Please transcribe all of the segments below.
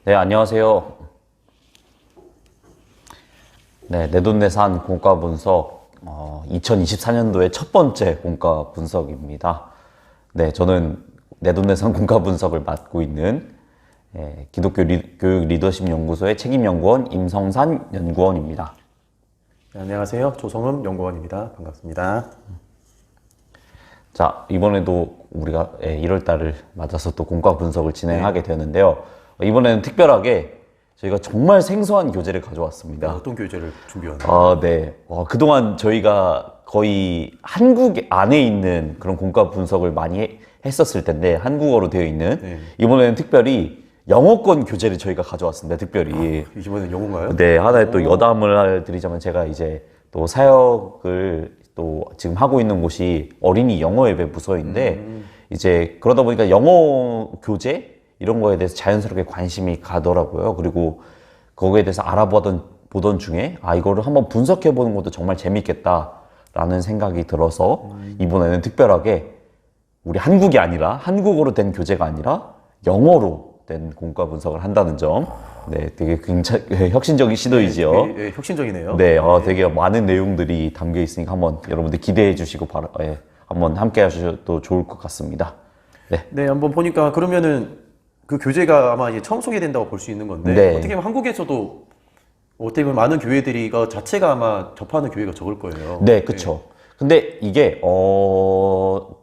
네, 안녕하세요. 네, 내돈내산 공과 분석, 2024년도의 첫 번째 공과 분석입니다. 네, 저는 내돈내산 공과 분석을 맡고 있는 기독교 교육 리더십 연구소의 책임연구원 임성산 연구원입니다. 네, 안녕하세요. 조성흠 연구원입니다. 반갑습니다. 자, 이번에도 우리가 1월 달을 맞아서 또 공과 분석을 진행하게 되는데요. 이번에는 특별하게 저희가 정말 생소한 교재를 가져왔습니다. 어떤 교재를 준비했나요? 네. 그동안 저희가 거의 한국 안에 있는 그런 공과 분석을 많이 했었을 텐데, 한국어로 되어 있는. 네. 이번에는 특별히 영어권 교재를 저희가 가져왔습니다. 특별히. 이번엔 영어인가요? 네. 하나의 또 여담을 드리자면, 제가 이제 또 사역을 또 지금 하고 있는 곳이 어린이 영어 예배 부서인데, 이제 그러다 보니까 영어 교재 이런 거에 대해서 자연스럽게 관심이 가더라고요. 그리고 거기에 대해서 보던 중에 이거를 한번 분석해 보는 것도 정말 재밌겠다라는 생각이 들어서 이번에는 특별하게 우리 한국이 아니라, 한국어로 된 교재가 아니라 영어로 된 공과 분석을 한다는 점, 네, 되게 굉장히 혁신적인 시도이지요. 네, 혁신적이네요. 네, 되게 많은 내용들이 담겨 있으니까 한번 여러분들 기대해 주시고 한번 함께 하셔도 좋을 것 같습니다. 네. 네, 한번 보니까 그러면은 그 교재가 아마 이제 처음 소개된다고 볼 수 있는 건데, 네. 어떻게 보면 한국에서도 어떻게 보면 많은 교회들이 이거 자체가 아마 접하는 교회가 적을 거예요. 네, 그쵸. 근데 이게,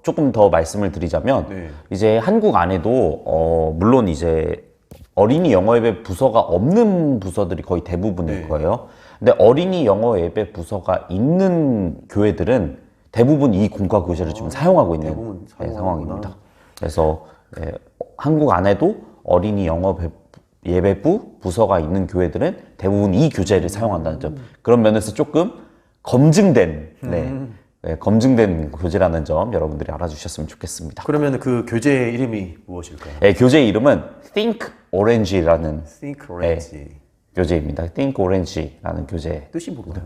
조금 더 말씀을 드리자면, 네. 이제 한국 안에도, 물론 이제 어린이 영어 예배 부서가 없는 부서들이 거의 대부분일 네. 거예요. 근데 어린이 영어 예배 부서가 있는 교회들은 대부분 이 공과 교재를 지금 사용하고 있는 대부분 사용하는구나. 상황입니다. 그래서, 한국 안에도 어린이 영어 예배부 부서가 있는 교회들은 대부분 이 교재를 사용한다는 점. 그런 면에서 조금 검증된, 검증된 교재라는 점 여러분들이 알아주셨으면 좋겠습니다. 그러면 그 교재의 이름이 무엇일까요? 교재 이름은 Think Orange라는 Think Orange. 교재입니다. Think Orange라는 교재. 뜻이 뭔가요?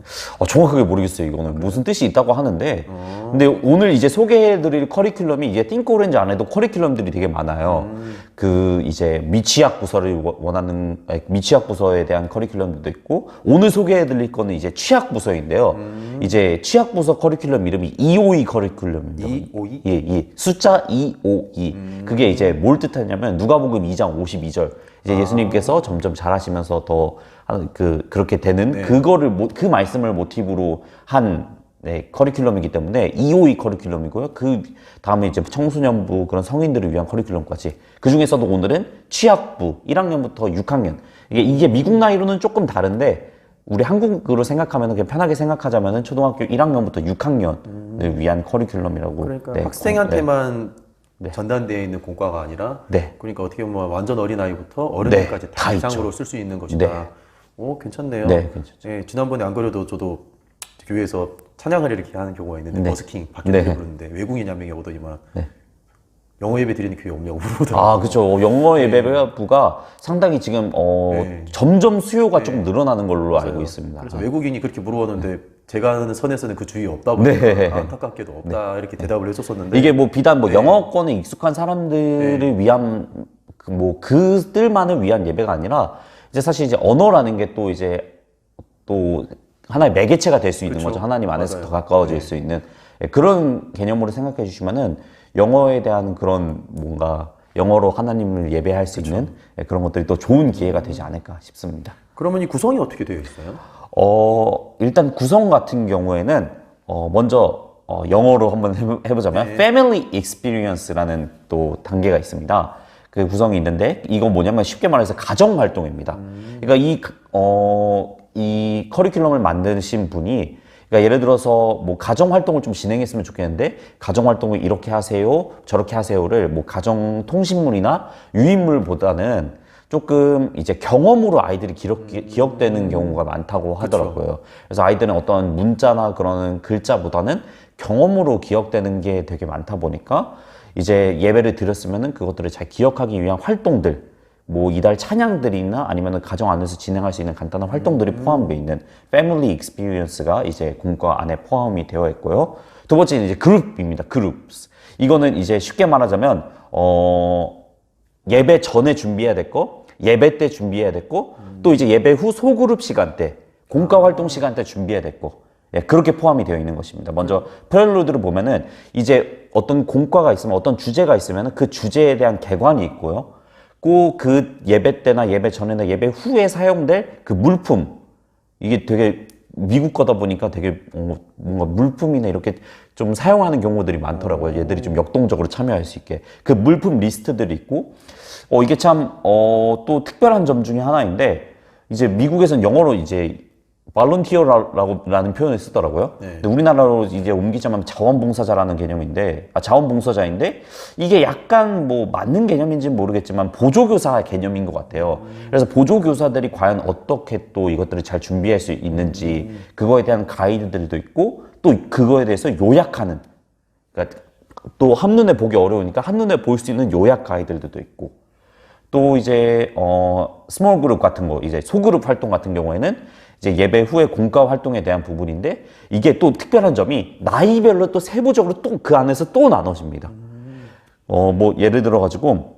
정확하게 모르겠어요. 이거는 무슨 뜻이 있다고 하는데, 근데 오늘 이제 소개해드릴 커리큘럼이 이제 Think Orange 안에도 커리큘럼들이 되게 많아요. 그 이제 미취학 부서를 원하는 미취학 부서에 대한 커리큘럼도 있고, 오늘 소개해드릴 거는 이제 취학 부서인데요. 이제 취학 부서 커리큘럼 이름이 EOE 커리큘럼입니다. EOE? 예. 숫자 252. 그게 이제 뭘 뜻하냐면 누가복음 2장 52절. 이제 예수님께서 점점 잘하시면서 더 그렇게 되는 그 말씀을 모티브로 한 커리큘럼이기 때문에 EOE 커리큘럼이고요. 그 다음에 이제 청소년부 그런 성인들을 위한 커리큘럼까지. 그 중에서도 오늘은 취학부 1학년부터 6학년. 이게 미국 나이로는 조금 다른데 우리 한국으로 생각하면 그냥 편하게 생각하자면은 초등학교 1학년부터 6학년을 위한 커리큘럼이라고. 그러니까 학생한테만 전단되어 있는 공과가 아니라, 그러니까 어떻게 보면 완전 어린아이부터 어른들까지 다 이상으로 쓸 수 있는 것이다. 오, 괜찮네요. 네, 괜찮죠. 네, 지난번에 안 그래도 저도 교회에서 찬양을 이렇게 하는 경우가 있는데, 버스킹 밖에 부르는데 외국인이 한 명이 오더니만 영어 예배 드리는 교회 없냐고 물어보더라고요. 그렇죠. 영어 예배부가 상당히 지금 점점 수요가 조금 늘어나는 걸로 알고 있습니다. 그래서 외국인이 그렇게 물어봤는데 제가 아는 선에서는 그 주의 없다 보니까 안타깝게도 없다 이렇게 대답을 했었었는데, 이게 뭐 비단 영어권에 익숙한 사람들을 위한 그들만을 위한 예배가 아니라 이제 사실 이제 언어라는 게 또 이제 또 하나의 매개체가 될 수 있는 거죠. 하나님 안에서 더 가까워질 수 있는 그런 개념으로 생각해 주시면은 영어에 대한 그런 뭔가 영어로 하나님을 예배할 수 있는 그런 것들이 또 좋은 기회가 되지 않을까 싶습니다. 그러면 이 구성이 어떻게 되어 있어요? 일단 구성 같은 경우에는 먼저 영어로 한번 해보자면 Family Experience라는 또 단계가 있습니다. 그 구성이 있는데 이건 뭐냐면 쉽게 말해서 가정 활동입니다. 그러니까 이 커리큘럼을 만드신 분이, 그러니까 예를 들어서 뭐 가정 활동을 좀 진행했으면 좋겠는데 가정 활동을 이렇게 하세요, 저렇게 하세요를 뭐 가정 통신물이나 유인물보다는 조금 이제 경험으로 아이들이 기억되는 경우가 많다고 하더라고요. 그래서 아이들은 어떤 문자나 그런 글자보다는 경험으로 기억되는 게 되게 많다 보니까 이제 예배를 드렸으면은 그것들을 잘 기억하기 위한 활동들, 뭐 이달 찬양들이나 아니면은 가정 안에서 진행할 수 있는 간단한 활동들이 포함되어 있는 패밀리 익스피리언스가 이제 공과 안에 포함이 되어 있고요. 두 번째는 이제 그룹입니다. 그룹. 이거는 이제 쉽게 말하자면 예배 전에 준비해야 될 거, 예배 때 준비해야 됐고 또 이제 예배 후 소그룹 시간대, 공과 활동 시간대 준비해야 됐고 예, 그렇게 포함이 되어 있는 것입니다. 먼저 프렐루드를 보면은 이제 어떤 공과가 있으면 어떤 주제가 있으면 그 주제에 대한 개관이 있고요. 꼭 그 예배 때나 예배 전에나 예배 후에 사용될 그 물품, 이게 되게 미국 거다 보니까 되게 뭔가 물품이나 이렇게 좀 사용하는 경우들이 많더라고요. 얘들이 좀 역동적으로 참여할 수 있게. 그 물품 리스트들이 있고, 이게 참, 또 특별한 점 중에 하나인데, 이제 미국에서는 영어로 이제 volunteer라는 표현을 쓰더라고요. 네. 근데 우리나라로 이제 옮기자면 자원봉사자라는 개념인데, 자원봉사자인데, 이게 약간 뭐 맞는 개념인지는 모르겠지만 보조교사 개념인 것 같아요. 그래서 보조교사들이 과연 어떻게 또 이것들을 잘 준비할 수 있는지, 그거에 대한 가이드들도 있고, 또 그거에 대해서 요약하는, 그러니까 또 한눈에 보기 어려우니까 한눈에 볼 수 있는 요약 가이드들도 있고, 또 이제 스몰 그룹 같은 거, 이제 소그룹 활동 같은 경우에는 이제 예배 후에 공과 활동에 대한 부분인데, 이게 또 특별한 점이 나이별로 또 세부적으로 또 그 안에서 또 나눠집니다. 뭐 예를 들어 가지고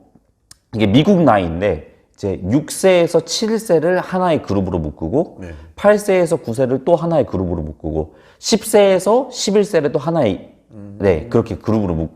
이게 미국 나이인데 이제 6세에서 7세를 하나의 그룹으로 묶고, 네. 8세에서 9세를 또 하나의 그룹으로 묶고, 10세에서 11세를 또 하나의 네, 그렇게 그룹으로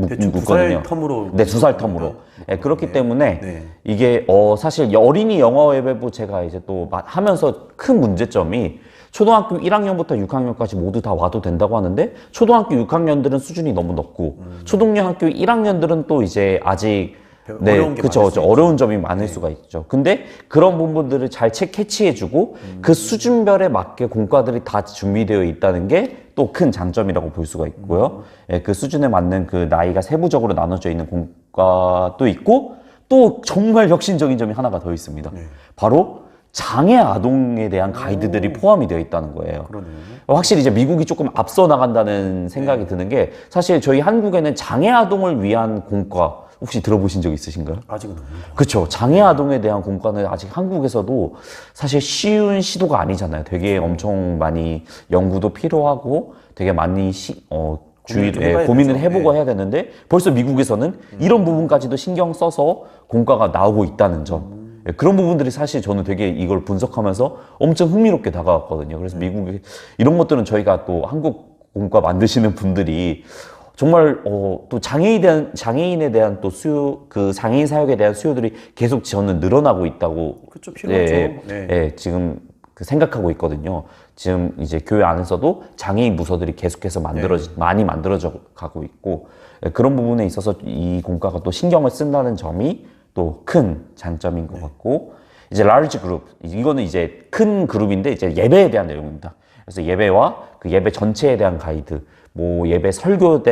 대충 묶거든요. 2살 텀으로. 네, 2살 텀으로. 네, 그렇기 때문에 네. 이게 사실 어린이 영어 예배부 제가 이제 또 하면서 큰 문제점이 초등학교 1학년부터 6학년까지 모두 다 와도 된다고 하는데, 초등학교 6학년들은 수준이 너무 높고 초등학교 1학년들은 또 이제 아직 어려운 게 그쵸, 많을 수 어려운 점이 많을 수가 있죠. 근데 그런 부분들을 잘 캐치해주고 그 수준별에 맞게 공과들이 다 준비되어 있다는 게 또 큰 장점이라고 볼 수가 있고요. 예, 그 수준에 맞는 그 나이가 세부적으로 나눠져 있는 공과도 있고, 또 정말 혁신적인 점이 하나가 더 있습니다. 네. 바로 장애 아동에 대한 가이드들이 포함이 되어 있다는 거예요. 그러네요. 확실히 이제 미국이 조금 앞서 나간다는 생각이 드는 게, 사실 저희 한국에는 장애 아동을 위한 공과 혹시 들어보신 적 있으신가요? 아직은 없는 거. 그렇죠. 장애 아동에 대한 공과는 아직 한국에서도 사실 쉬운 시도가 아니잖아요. 되게 엄청 많이 연구도 필요하고 되게 많이 고민을 해보고 해야 되는데, 벌써 미국에서는 이런 부분까지도 신경 써서 공과가 나오고 있다는 점. 그런 부분들이 사실 저는 되게 이걸 분석하면서 엄청 흥미롭게 다가왔거든요. 그래서 미국에 이런 것들은 저희가 또 한국 공과 만드시는 분들이 정말 또 장애인에 대한 또 수요, 그 장애인 사역에 대한 수요들이 계속 저는 늘어나고 있다고 그렇죠. 필요하죠. 네. 지금 그 생각하고 있거든요. 지금 이제 교회 안에서도 장애인 부서들이 계속해서 많이 만들어져 가고 있고, 그런 부분에 있어서 이 공과가 또 신경을 쓴다는 점이 또 큰 장점인 것 같고, 이제 large 그룹, 이거는 이제 큰 그룹인데 이제 예배에 대한 내용입니다. 그래서 예배와 그 예배 전체에 대한 가이드, 뭐 예배 설교에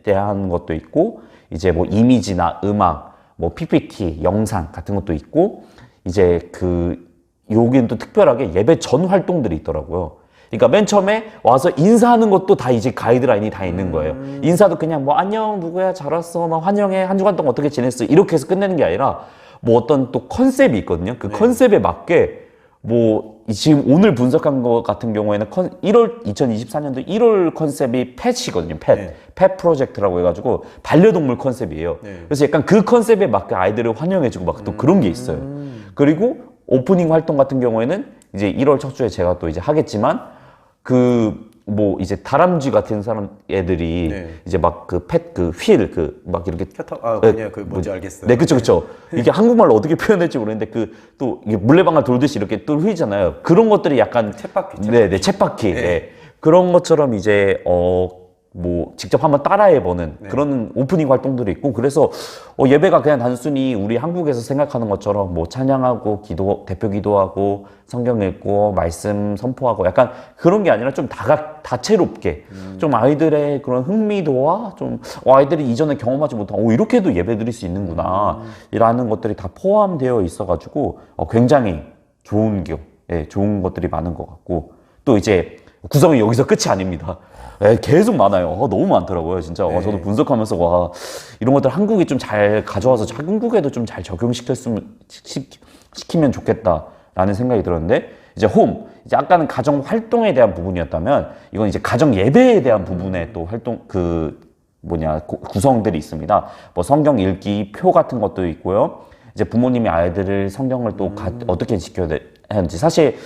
대한 것도 있고, 이제 뭐 이미지나 음악, 뭐 PPT, 영상 같은 것도 있고, 이제 여기는 또 특별하게 예배 전 활동들이 있더라고요. 그러니까 맨 처음에 와서 인사하는 것도 다 이제 가이드라인이 다 있는 거예요. 인사도 그냥 뭐 안녕 누구야 잘 왔어 막 환영해 한 주간 동안 어떻게 지냈어 이렇게 해서 끝내는 게 아니라, 뭐 어떤 또 컨셉이 있거든요. 그 컨셉에 맞게 뭐 지금 오늘 분석한 것 같은 경우에는 2024년도 1월 컨셉이 펫이거든요. 펫 프로젝트라고 해가지고 반려동물 컨셉이에요. 그래서 약간 그 컨셉에 맞게 아이들을 환영해주고 막 또 그런 게 있어요. 그리고 오프닝 활동 같은 경우에는 이제 1월 첫 주에 제가 또 이제 하겠지만, 뭐 이제 다람쥐 같은 사람 애들이 이제 막 막 이렇게 그냥 뭔지 알겠어요. 네, 그쵸. 이게 한국말로 어떻게 표현할지 모르겠는데 또 이게 물레방아 돌듯이 이렇게 또 휘잖아요. 그런 것들이 약간 쳇바퀴. 네, 쳇바퀴. 네. 그런 것처럼 이제 뭐 직접 한번 따라해보는 그런 오프닝 활동들이 있고, 그래서 예배가 그냥 단순히 우리 한국에서 생각하는 것처럼 뭐 찬양하고 대표 기도하고 성경 읽고 말씀 선포하고 약간 그런 게 아니라 좀 다채롭게 좀 아이들의 그런 흥미도와 좀 아이들이 이전에 경험하지 못한 이렇게도 예배 드릴 수 있는구나 라는 것들이 다 포함되어 있어가지고 굉장히 좋은 것들이 많은 것 같고, 또 이제 구성이 여기서 끝이 아닙니다. 계속 많아요. 너무 많더라고요, 진짜. 저도 분석하면서 이런 것들 한국이 좀 잘 가져와서 한국에도 좀 잘 시키면 좋겠다라는 생각이 들었는데, 이제 이제 아까는 가정 활동에 대한 부분이었다면, 이건 이제 가정 예배에 대한 부분에 또 활동 구성들이 있습니다. 뭐 성경 읽기 표 같은 것도 있고요. 이제 부모님이 아이들을 성경을 또 어떻게 지켜야 하는지. 사실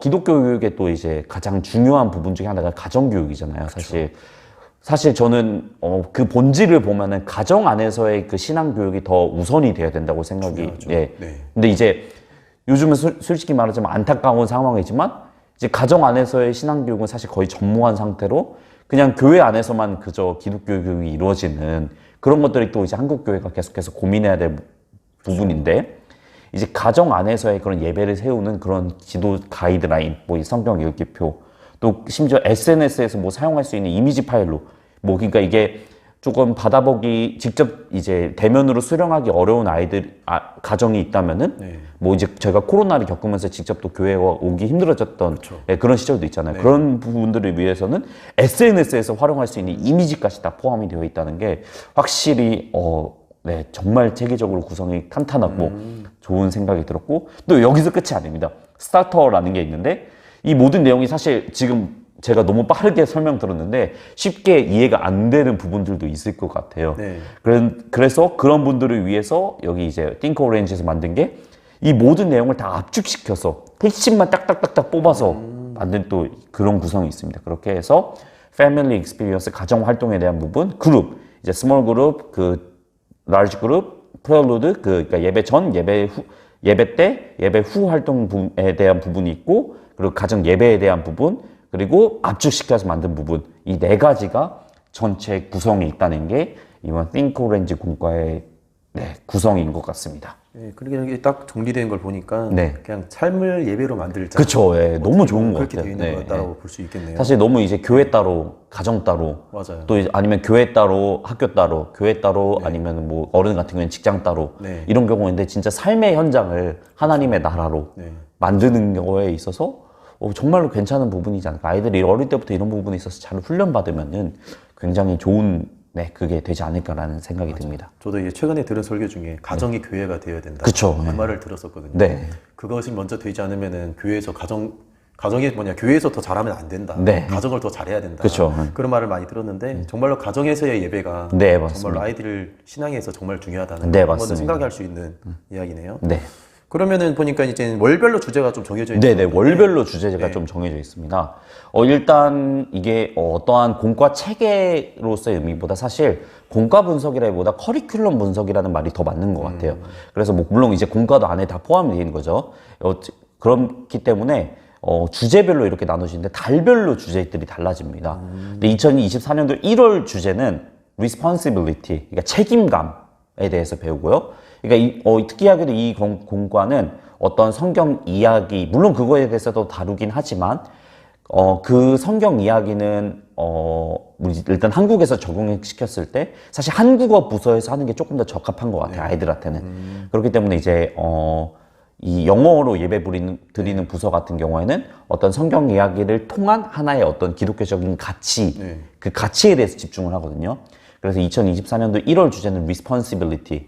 기독교 교육의 또 이제 가장 중요한 부분 중에 하나가 가정 교육이잖아요. 사실 저는 그 본질을 보면은 가정 안에서의 그 신앙 교육이 더 우선이 돼야 된다고 생각이. 중요하죠. 예. 네. 근데 이제 요즘은 솔직히 말하자면 안타까운 상황이지만 이제 가정 안에서의 신앙 교육은 사실 거의 전무한 상태로 그냥 교회 안에서만 그저 기독교 교육이 이루어지는 그런 것들이 또 이제 한국 교회가 계속해서 고민해야 될 부분인데, 이제 가정 안에서의 그런 예배를 세우는 그런 지도 가이드라인, 뭐 이 성경 읽기표, 또 심지어 SNS에서 뭐 사용할 수 있는 이미지 파일로, 뭐 그러니까 이게 조금 받아보기 직접 이제 대면으로 수령하기 어려운 가정이 있다면은 네. 뭐 이제 제가 코로나를 겪으면서 직접 또 교회에 오기 힘들어졌던 예, 그런 시절도 있잖아요. 네. 그런 부분들을 위해서는 SNS에서 활용할 수 있는 이미지까지 다 포함이 되어 있다는 게 확실히 네, 정말 체계적으로 구성이 탄탄하고 좋은 생각이 들었고, 또 여기서 끝이 아닙니다. 스타터라는 게 있는데 이 모든 내용이 사실 지금 제가 너무 빠르게 설명 들었는데 쉽게 이해가 안 되는 부분들도 있을 것 같아요. 네. 그래서 그런 분들을 위해서 여기 이제 Think Orange에서 만든 게 이 모든 내용을 다 압축시켜서 핵심만 딱딱딱딱 뽑아서 만든 또 그런 구성이 있습니다. 그렇게 해서 Family Experience, 가정 활동에 대한 부분, 그룹, 이제 스몰 그룹, 그 라지 그룹, 프렐루드, 그러니까 예배 전, 예배 후, 예배 때, 예배 후 활동에 대한 부분이 있고, 그리고 가정 예배에 대한 부분, 그리고 압축시켜서 만든 부분, 이 네 가지가 전체 구성이 있다는 게 이번 Think Orange 공과의 구성인 것 같습니다. 네, 그렇게 이게 딱 정리된 걸 보니까 네. 그냥 삶을 예배로 만들자. 그쵸, 예, 너무 좋은 것 그렇게 같아요. 되어 있는 거다라고 볼 수 있겠네요. 사실 너무 이제 교회 따로, 가정 따로, 맞아요. 또 아니면 교회 따로, 학교 따로, 교회 따로, 아니면 뭐 어른 같은 경우는 직장 따로, 네. 이런 경우인데 진짜 삶의 현장을 하나님의 나라로 네. 만드는 거에 있어서 정말로 괜찮은 부분이지 않을까. 아이들이 어릴 때부터 이런 부분에 있어서 잘 훈련받으면은 굉장히 좋은 그게 되지 않을까라는 생각이 듭니다. 저도 이제 최근에 들은 설교 중에 가정이 교회가 되어야 된다. 그쵸. 그 네. 말을 들었었거든요. 네. 그것이 먼저 되지 않으면은 교회에서 가정이 뭐냐, 교회에서 더 잘하면 안 된다. 네. 가정을 더 잘해야 된다. 그쵸. 그런 말을 많이 들었는데 정말로 가정에서의 예배가 네, 맞습니다. 정말로 아이들 신앙에서 정말 중요하다는 네, 한번 맞습니다. 생각할 수 있는 이야기네요. 네. 그러면은 보니까 이제 월별로 주제가 좀 정해져 있는 네네, 월별로 주제가 네. 좀 정해져 있습니다. 일단 이게 어떠한 공과 체계로서의 의미보다 사실 공과 분석이라기보다 커리큘럼 분석이라는 말이 더 맞는 것 같아요. 그래서 뭐 물론 이제 공과도 안에 다 포함이 되는 거죠. 그렇기 때문에 주제별로 이렇게 나누시는데 달별로 주제들이 달라집니다. 근데 2024년도 1월 주제는 responsibility, 그러니까 책임감에 대해서 배우고요. 그러니까 특이하게도 이 공과는 어떤 성경 이야기, 물론 그거에 대해서도 다루긴 하지만 그 성경 이야기는 일단 한국에서 적용시켰을 때 사실 한국어 부서에서 하는 게 조금 더 적합한 것 같아요. 아이들한테는. 그렇기 때문에 이제 이 영어로 예배 드리는 부서 같은 경우에는 어떤 성경 이야기를 통한 하나의 어떤 기독교적인 가치, 그 가치에 대해서 집중을 하거든요. 그래서 2024년도 1월 주제는 responsibility,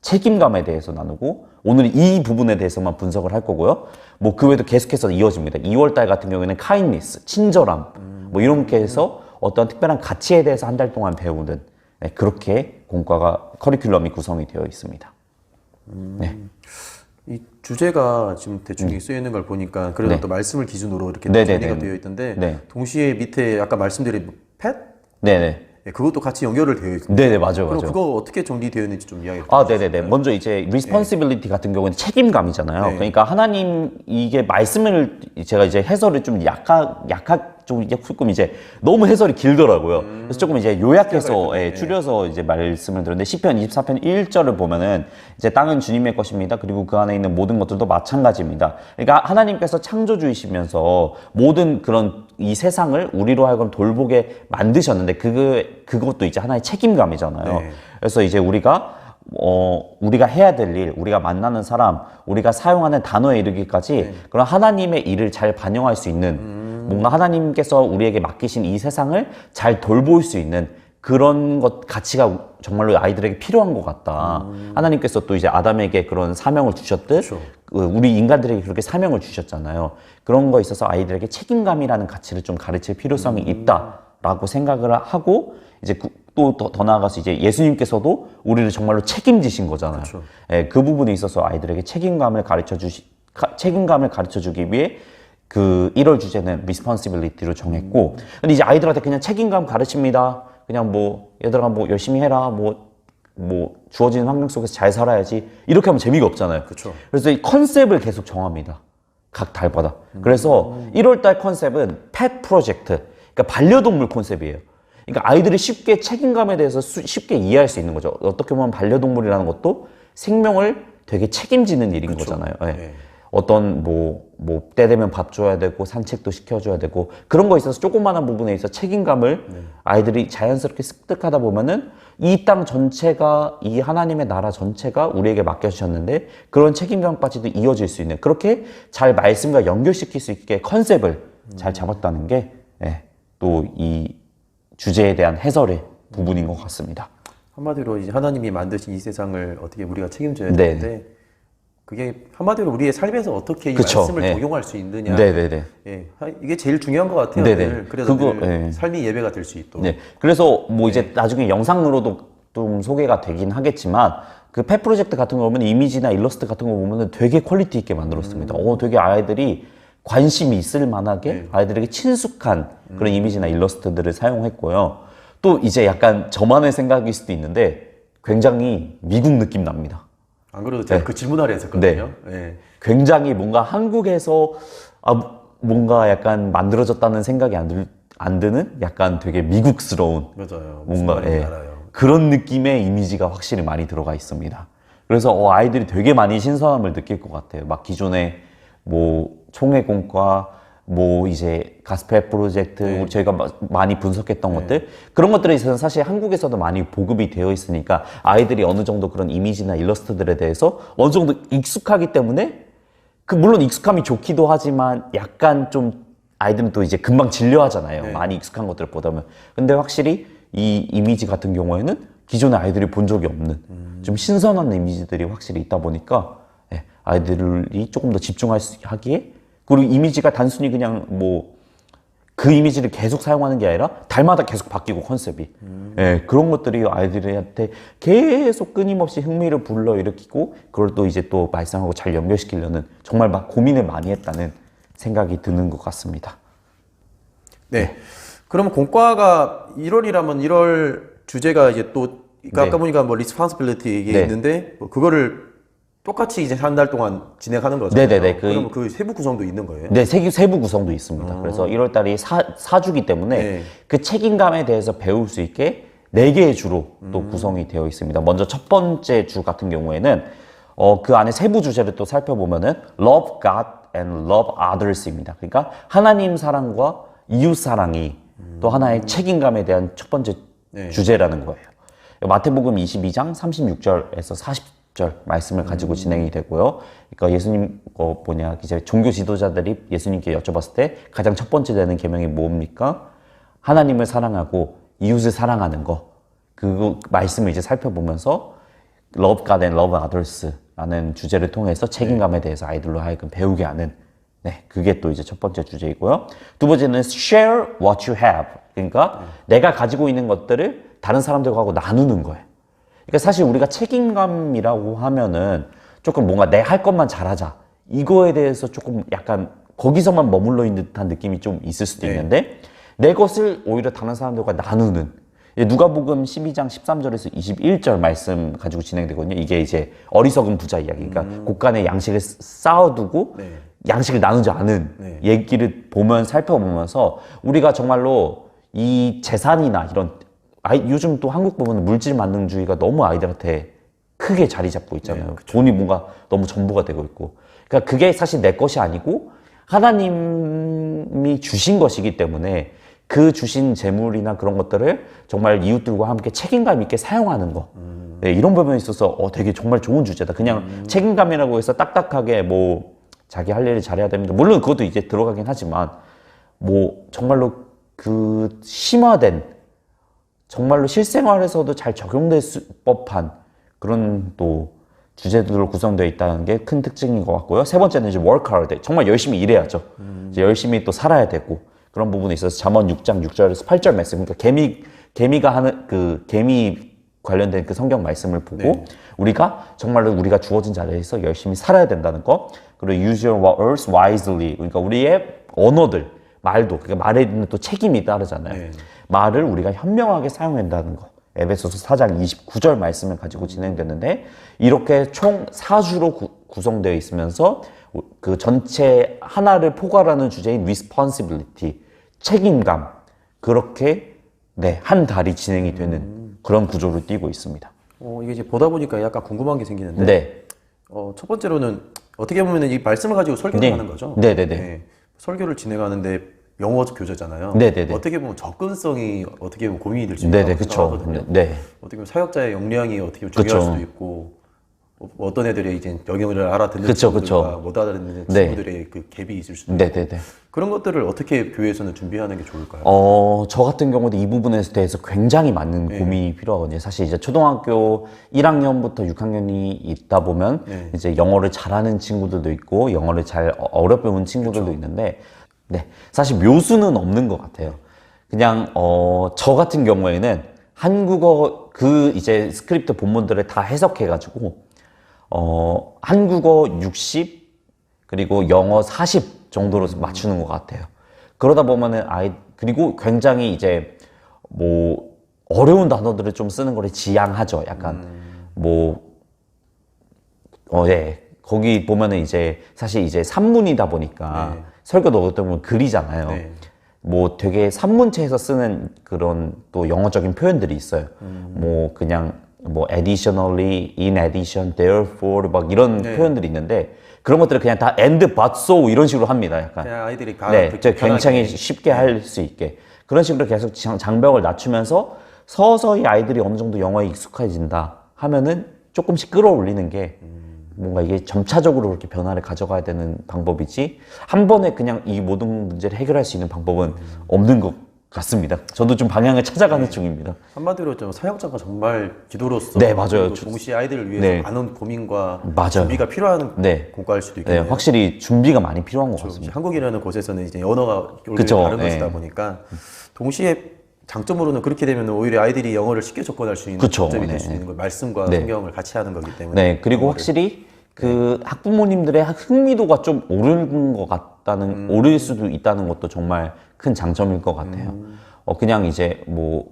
책임감에 대해서 나누고, 오늘 이 부분에 대해서만 분석을 할 거고요. 뭐 그 외에도 계속해서 이어집니다. 2월달 같은 경우에는 kindness, 친절함, 뭐 이렇게 해서 어떤 특별한 가치에 대해서 한 달 동안 배우는, 그렇게 공과가 커리큘럼이 구성이 되어 있습니다. 네. 이 주제가 지금 대충 쓰여 있는 걸 보니까 그래도 네. 또 말씀을 기준으로 이렇게 네네네. 정리가 되어 있던데 네. 동시에 밑에 아까 말씀드린 펫? 네네. 네, 그것도 같이 연결을 되어 있습니다. 네네, 맞아요, 그럼 맞아요. 그거 어떻게 정리되어 있는지 좀 이야기 네네네. 먼저 이제 responsibility 같은 경우는 책임감이잖아요. 네. 그러니까 하나님 이게 말씀을 제가 이제 해설을 좀 좀 조금 이제 너무 해설이 길더라고요. 그래서 조금 이제 요약해서 줄여서 이제 말씀을 드렸는데 시편 24편 1절을 보면은 이제 땅은 주님의 것입니다. 그리고 그 안에 있는 모든 것들도 마찬가지입니다. 그러니까 하나님께서 창조주이시면서 모든 그런 이 세상을 우리로 하여금 돌보게 만드셨는데 그것도 이제 하나의 책임감이잖아요. 네. 그래서 이제 우리가 해야 될 일, 우리가 만나는 사람, 우리가 사용하는 단어에 이르기까지 그런 하나님의 일을 잘 반영할 수 있는 뭔가 하나님께서 우리에게 맡기신 이 세상을 잘 돌볼 수 있는 그런 가치가 정말로 아이들에게 필요한 것 같다. 하나님께서 또 이제 아담에게 그런 사명을 주셨듯 그렇죠. 우리 인간들에게 그렇게 사명을 주셨잖아요. 그런 거에 있어서 아이들에게 책임감이라는 가치를 좀 가르칠 필요성이 있다라고 생각을 하고 이제 또 더 나아가서 이제 예수님께서도 우리를 정말로 책임지신 거잖아요. 그렇죠. 예, 그 부분에 있어서 아이들에게 책임감을 가르쳐 주기 위해 그 1월 주제는 responsibility로 정했고, 근데 이제 아이들한테 그냥 책임감 가르칩니다. 그냥 뭐 얘들아 뭐 열심히 해라, 뭐 주어진 환경 속에서 잘 살아야지, 이렇게 하면 재미가 없잖아요. 그렇죠. 그래서 이 컨셉을 계속 정합니다. 각 달마다. 그래서 1월달 컨셉은 펫 프로젝트, 그러니까 반려동물 컨셉이에요. 그러니까 아이들이 쉽게 책임감에 대해서 쉽게 이해할 수 있는 거죠. 어떻게 보면 반려동물이라는 것도 생명을 되게 책임지는 일인 그쵸. 거잖아요. 예. 네. 어떤 때 되면 밥 줘야 되고 산책도 시켜줘야 되고 그런 거에 있어서 조그마한 부분에 있어서 책임감을 아이들이 자연스럽게 습득하다 보면은 이 땅 전체가, 이 하나님의 나라 전체가 우리에게 맡겨주셨는데 그런 책임감까지도 이어질 수 있는, 그렇게 잘 말씀과 연결시킬 수 있게 컨셉을 잘 잡았다는 게 또 이 주제에 대한 해설의 부분인 것 같습니다. 한마디로 이제 하나님이 만드신 이 세상을 어떻게 우리가 책임져야 네. 되는데, 그게 한마디로 우리의 삶에서 어떻게 이 그쵸. 말씀을 네. 적용할 수 있느냐. 네네네. 예, 이게 제일 중요한 것 같아요. 네네. 늘. 그래서 그거, 늘 삶이 예배가 될 수 있도록. 네. 그래서 뭐 이제 나중에 영상으로도 좀 소개가 되긴 하겠지만, 그 펫 프로젝트 같은 거 보면 이미지나 일러스트 같은 거 보면 되게 퀄리티 있게 만들었습니다. 되게 아이들이 관심이 있을 만하게 아이들에게 친숙한 그런 이미지나 일러스트들을 사용했고요. 또 이제 약간 저만의 생각일 수도 있는데 굉장히 미국 느낌 납니다. 안 그래도 제가 그 질문하려 했었거든요. 네. 굉장히 뭔가 한국에서 뭔가 약간 만들어졌다는 생각이 안 드는 약간 되게 미국스러운 맞아요. 뭔가 알아요. 그런 느낌의 이미지가 확실히 많이 들어가 있습니다. 그래서 아이들이 되게 많이 신선함을 느낄 것 같아요. 막 기존에 뭐 총회공과 뭐 이제 가스펠 프로젝트 저희가 많이 분석했던 것들, 그런 것들에 있어서는 사실 한국에서도 많이 보급이 되어 있으니까 아이들이 어느 정도 그런 이미지나 일러스트들에 대해서 어느 정도 익숙하기 때문에, 물론 익숙함이 좋기도 하지만 약간 좀 아이들은 또 이제 금방 질려하잖아요. 많이 익숙한 것들을 보다 보면. 근데 확실히 이 이미지 같은 경우에는 기존에 아이들이 본 적이 없는 좀 신선한 이미지들이 확실히 있다 보니까 아이들이 조금 더 집중하기에, 그리고 이미지가 단순히 그냥 그 이미지를 계속 사용하는 게 아니라 달마다 계속 바뀌고 컨셉이 그런 것들이 아이들한테 계속 끊임없이 흥미를 불러일으키고, 그걸 또 이제 또 말씀하고 잘 연결시키려는 정말 막 고민을 많이 했다는 생각이 드는 것 같습니다. 네. 그러면 공과가 1월이라면 1월 주제가 이제 또 아까 보니까 뭐 responsibility 이게 있는데 그거를 똑같이 이제 한 달 동안 진행하는 거잖아요. 네네네. 그러면 그 세부 구성도 있는 거예요? 네, 세부 구성도 있습니다. 그래서 1월달이 사주기 때문에 그 책임감에 대해서 배울 수 있게 4개의 주로 또 구성이 되어 있습니다. 먼저 첫 번째 주 같은 경우에는 그 안에 세부 주제를 또 살펴보면은 Love God and Love Others입니다. 그러니까 하나님 사랑과 이웃 사랑이 또 하나의 책임감에 대한 첫 번째 주제라는 거예요. 마태복음 22장 36절에서 40절 말씀을 가지고 진행이 되고요. 그러니까 예수님 이제 종교 지도자들이 예수님께 여쭤봤을 때 가장 첫 번째 되는 계명이 뭡니까? 하나님을 사랑하고 이웃을 사랑하는 거. 그 말씀을 이제 살펴보면서 Love God and Love Others라는 주제를 통해서 책임감에 대해서 아이들로 하여금 배우게 하는, 그게 또 이제 첫 번째 주제이고요. 두 번째는 Share what you have. 그러니까 내가 가지고 있는 것들을 다른 사람들하고 나누는 거예요. 그러니까 사실 우리가 책임감이라고 하면은 조금 뭔가 내 할 것만 잘하자, 이거에 대해서 조금 약간 거기서만 머물러 있는 듯한 느낌이 좀 있을 수도 있는데, 내 것을 오히려 다른 사람들과 나누는, 누가복음 12장 13절에서 21절 말씀 가지고 진행되거든요. 이게 이제 어리석은 부자 이야기. 그러니까 곳간에 양식을 쌓아두고 양식을 나누지 않은 얘기를 살펴보면서 우리가 정말로 이 재산이나 이런 요즘 또 한국 보면 물질 만능주의가 너무 아이들한테 크게 자리 잡고 있잖아요. 돈이 뭔가 너무 전부가 되고 있고. 그러니까 그게 사실 내 것이 아니고 하나님이 주신 것이기 때문에 그 주신 재물이나 그런 것들을 정말 이웃들과 함께 책임감 있게 사용하는 거. 이런 부분에 있어서 되게 정말 좋은 주제다. 그냥 책임감이라고 해서 딱딱하게 자기 할 일을 잘해야 됩니다. 물론 그것도 이제 들어가긴 하지만 정말로 그 심화된, 정말로 실생활에서도 잘 적용될 법한 그런 또 주제들로 구성되어 있다는 게 큰 특징인 것 같고요. 세 번째는 이제 work hard. 정말 열심히 일해야죠. 이제 열심히 또 살아야 되고, 그런 부분에 있어서 잠언 6장 6절에서 8절 말씀, 그러니까 개미가 하는 그 개미 관련된 그 성경 말씀을 보고 네. 우리가 정말로 우리가 주어진 자리에서 열심히 살아야 된다는 거. 그리고 use your words wisely. 그러니까 우리의 언어들, 말도, 그러니까 말에 있는 또 책임이 따르잖아요. 네. 말을 우리가 현명하게 사용한다는 거. 에베소서 4장 29절 말씀을 가지고 진행됐는데 이렇게 총 4주로 구성되어 있으면서 그 전체 하나를 포괄하는 주제인 responsibility, 책임감, 그렇게 네, 한 달이 진행이 되는 그런 구조로 띄고 있습니다. 이게 이제 보다 보니까 약간 궁금한 게 생기는데 네. 첫 번째로는 어떻게 보면 이 말씀을 가지고 설교를 네. 하는 거죠. 네네네. 네. 설교를 진행하는데 영어 교재잖아요. 네네네. 어떻게 보면 접근성이 어떻게 보면 고민이 될 수 있다고 네네, 그쵸. 생각하거든요. 네. 어떻게 보면 사역자의 역량이 어떻게 보면 중요할 그쵸. 수도 있고 어떤 애들이 이제 영어를 알아듣는 그쵸, 친구들과 그쵸. 못 알아듣는 네. 친구들의 그 갭이 있을 수도 있고 네네네. 그런 것들을 어떻게 교회에서는 준비하는 게 좋을까요? 저 같은 경우도 이 부분에 대해서 굉장히 많은 고민이 필요하거든요. 사실 이제 초등학교 1학년부터 6학년이 있다 보면 이제 영어를 잘하는 친구들도 있고 영어를 잘 어렵게 배운 친구들도 있는데 네. 사실 묘수는 없는 것 같아요. 그냥, 저 같은 경우에는 한국어 그 이제 스크립트 본문들을 다 해석해가지고, 한국어 60, 그리고 영어 40 정도로 맞추는 것 같아요. 그러다 보면은 그리고 굉장히 이제 뭐, 어려운 단어들을 좀 쓰는 거를 지양하죠. 약간, 예. 거기 보면은 이제 사실 이제 산문이다 보니까 설교도 어떻게 보면 글이잖아요. 네. 뭐 되게 산문체에서 쓰는 그런 또 영어적인 표현들이 있어요. 뭐 그냥 뭐 additionally, in addition, therefore 막 이런 표현들이 있는데 그런 것들을 그냥 다 and, but, so 이런 식으로 합니다. 약간. 그냥 아이들이 가 네, 듣기 편하게. 굉장히 쉽게 할 수 있게 그런 식으로 계속 장벽을 낮추면서 서서히 아이들이 어느 정도 영어에 익숙해진다 하면은 조금씩 끌어올리는 게 뭔가 이게 점차적으로 그렇게 변화를 가져가야 되는 방법이지 한 번에 그냥 이 모든 문제를 해결할 수 있는 방법은 없는 것 같습니다. 저도 좀 방향을 찾아가는 중입니다. 한마디로 좀 사역자가 정말 기도로서 네, 맞아요. 또 동시에 아이들을 위해서 네. 많은 고민과 맞아요. 준비가 필요한 네. 공과일 수도 네, 있겠네요. 확실히 준비가 많이 필요한 것 좀 같습니다. 한국이라는 곳에서는 이제 언어가 그쵸, 다른 네. 것이다 보니까 동시에 장점으로는 그렇게 되면 오히려 아이들이 영어를 쉽게 접근할 수 있는 그쵸, 장점이 네. 될 수 있는 거 말씀과 네. 성경을 같이 하는 거기 때문에 네, 그리고 영어를. 확실히 그 학부모님들의 흥미도가 좀 오른 것 같다는, 오를 수도 있다는 것도 정말 큰 장점일 것 같아요. 그냥 이제 뭐,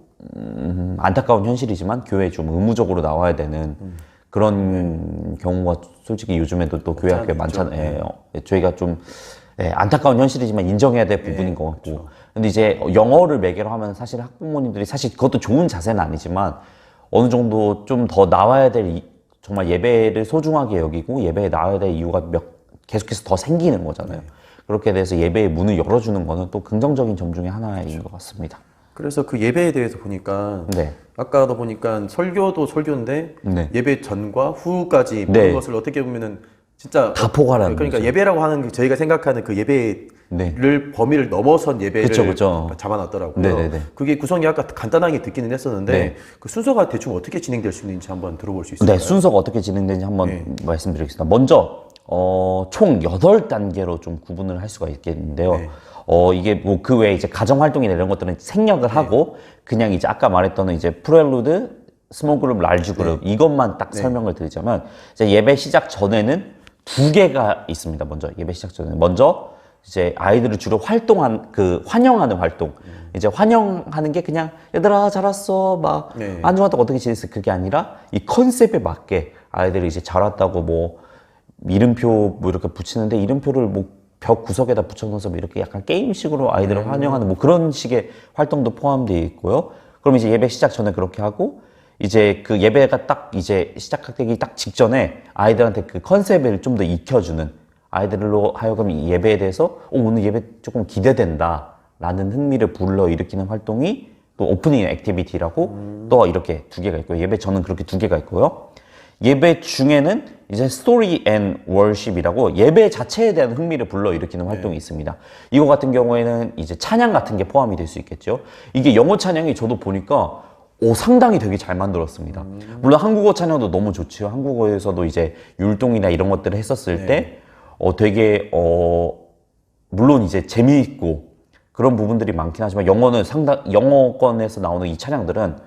안타까운 현실이지만 교회에 좀 의무적으로 나와야 되는 그런 경우가 솔직히 요즘에도 또 교회 학교에 많잖아요. 저희가 좀, 안타까운 현실이지만 인정해야 될 부분인 것 같고. 근데 이제 영어를 매개로 하면 사실 학부모님들이 사실 그것도 좋은 자세는 아니지만 어느 정도 좀 더 나와야 될 정말 예배를 소중하게 여기고 예배에 나와야 될 이유가 계속해서 더 생기는 거잖아요. 그렇게 돼서 예배의 문을 열어주는 거는 또 긍정적인 점 중에 하나인 것 같습니다. 그래서 그 예배에 대해서 보니까 네. 아까도 보니까 설교도 설교인데 네. 예배 전과 후까지 네. 모든 것을 어떻게 보면은 진짜 다 포괄하는 그러니까 거죠. 예배라고 하는 게 저희가 생각하는 그 예배를 범위를 넘어선 예배를 그쵸. 잡아놨더라고요. 네네네. 그게 구성이 아까 간단하게 듣기는 했었는데 네. 그 순서가 대충 어떻게 진행될 수 있는지 한번 들어볼 수 있을까요? 네, 순서가 어떻게 진행되는지 한번 말씀드리겠습니다. 먼저 총 8단계로 좀 구분을 할 수가 있겠는데요. 네. 이게 뭐 그 외에 이제 가정 활동이나 이런 것들은 생략을 하고 그냥 이제 아까 말했던 이제 프렐루드, 스몰 그룹, large 그룹 이것만 딱 설명을 드리자면 이제 예배 시작 전에는 2개가 있습니다. 먼저 예배 시작 전에 먼저 이제 아이들을 주로 환영하는 활동. 이제 환영하는 게 그냥 얘들아 잘 왔어 막 안녕하다고 어떻게 지냈어 그게 아니라 이 컨셉에 맞게 아이들이 이제 잘 왔다고 뭐 이름표 뭐 이렇게 붙이는데 이름표를 뭐 벽 구석에다 붙여놓어서 뭐 이렇게 약간 게임식으로 아이들을 환영하는 뭐 그런 식의 활동도 포함되어 있고요. 그럼 이제 예배 시작 전에 그렇게 하고 이제 그 예배가 딱 이제 시작하기 딱 직전에 아이들한테 그 컨셉을 좀 더 익혀주는 아이들로 하여금 이 예배에 대해서 오늘 예배 조금 기대된다 라는 흥미를 불러일으키는 활동이 또 오프닝 액티비티라고 또 이렇게 2개가 있고요. 예배 전은 그렇게 2개가 있고요. 예배 중에는 이제 스토리 앤 월십이라고 예배 자체에 대한 흥미를 불러일으키는 활동이 있습니다. 이거 같은 경우에는 이제 찬양 같은 게 포함이 될 수 있겠죠. 이게 영어 찬양이 저도 보니까 상당히 되게 잘 만들었습니다. 물론 한국어 찬양도 너무 좋죠. 한국어에서도 이제 율동이나 이런 것들을 했었을 때 되게 물론 이제 재미있고 그런 부분들이 많긴 하지만 영어는 영어권에서 나오는 이 차량들은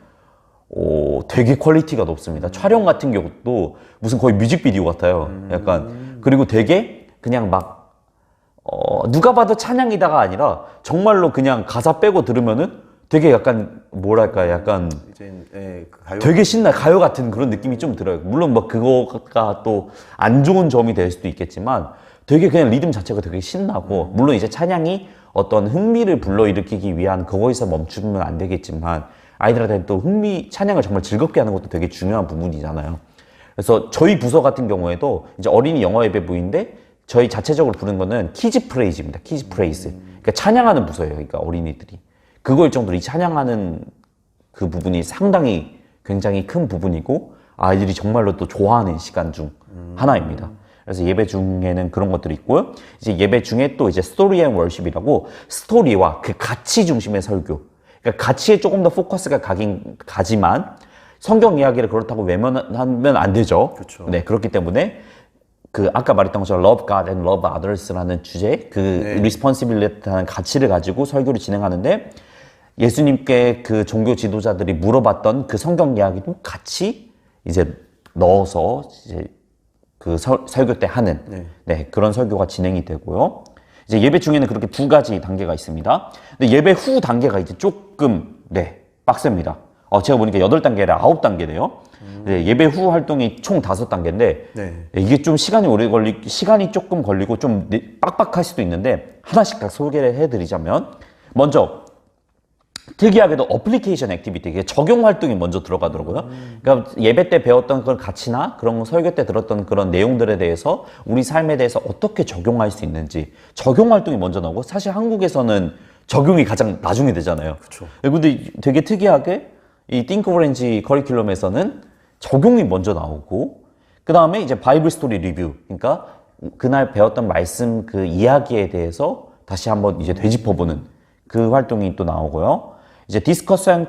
되게 퀄리티가 높습니다. 촬영 같은 경우도 무슨 거의 뮤직비디오 같아요. 약간 그리고 되게 그냥 막 누가 봐도 찬양이다가 아니라 정말로 그냥 가사 빼고 들으면은 되게 약간 뭐랄까 약간 이제 그 가요 되게 신나 가요 같은 그런 느낌이 좀 들어요. 물론 뭐 그거가 또 안 좋은 점이 될 수도 있겠지만 되게 그냥 리듬 자체가 되게 신나고 물론 이제 찬양이 어떤 흥미를 불러일으키기 위한 그거에서 멈추면 안 되겠지만 아이들한테 또 찬양을 정말 즐겁게 하는 것도 되게 중요한 부분이잖아요. 그래서 저희 부서 같은 경우에도 이제 어린이 영어 예배 부인데 저희 자체적으로 부르는 거는 키즈 프레이즈입니다. 키즈 프레이즈. 그러니까 찬양하는 부서예요. 그러니까 어린이들이. 그거일 정도로 이 찬양하는 그 부분이 상당히 굉장히 큰 부분이고 아이들이 정말로 또 좋아하는 시간 중 하나입니다. 그래서 예배 중에는 그런 것들이 있고요. 이제 예배 중에 또 이제 스토리 앤 월십이라고 스토리와 그 가치 중심의 설교. 그러니까 가치에 조금 더 포커스가 가지만 성경 이야기를 그렇다고 외면하면 안 되죠. 그렇죠. 네, 그렇기 때문에 그 아까 말했던 것처럼 Love God and Love Others라는 주제, 그 Responsibility라는 가치를 가지고 설교를 진행하는데 예수님께 그 종교 지도자들이 물어봤던 그 성경 이야기도 같이 이제 넣어서 이제 그 설교 때 하는 그런 설교가 진행이 되고요. 이제 예배 중에는 그렇게 두 가지 단계가 있습니다. 근데 예배 후 단계가 이제 조금 빡셉니다. 제가 보니까 8단계라 9단계네요. 예배 후 활동이 총 5단계인데 이게 좀 시간이 조금 걸리고 좀 빡빡할 수도 있는데 하나씩 다 소개를 해드리자면 먼저 특이하게도 어플리케이션 액티비티, 이게 적용 활동이 먼저 들어가더라고요. 그러니까 예배 때 배웠던 그런 가치나 그런 설교 때 들었던 그런 내용들에 대해서 우리 삶에 대해서 어떻게 적용할 수 있는지 적용 활동이 먼저 나오고 사실 한국에서는 적용이 가장 나중에 되잖아요. 그렇죠. 근데 되게 특이하게 이 Think Orange 커리큘럼에서는 적용이 먼저 나오고 그 다음에 이제 바이블 스토리 리뷰, 그러니까 그날 배웠던 말씀 그 이야기에 대해서 다시 한번 이제 되짚어보는 그 활동이 또 나오고요. 이제 discussion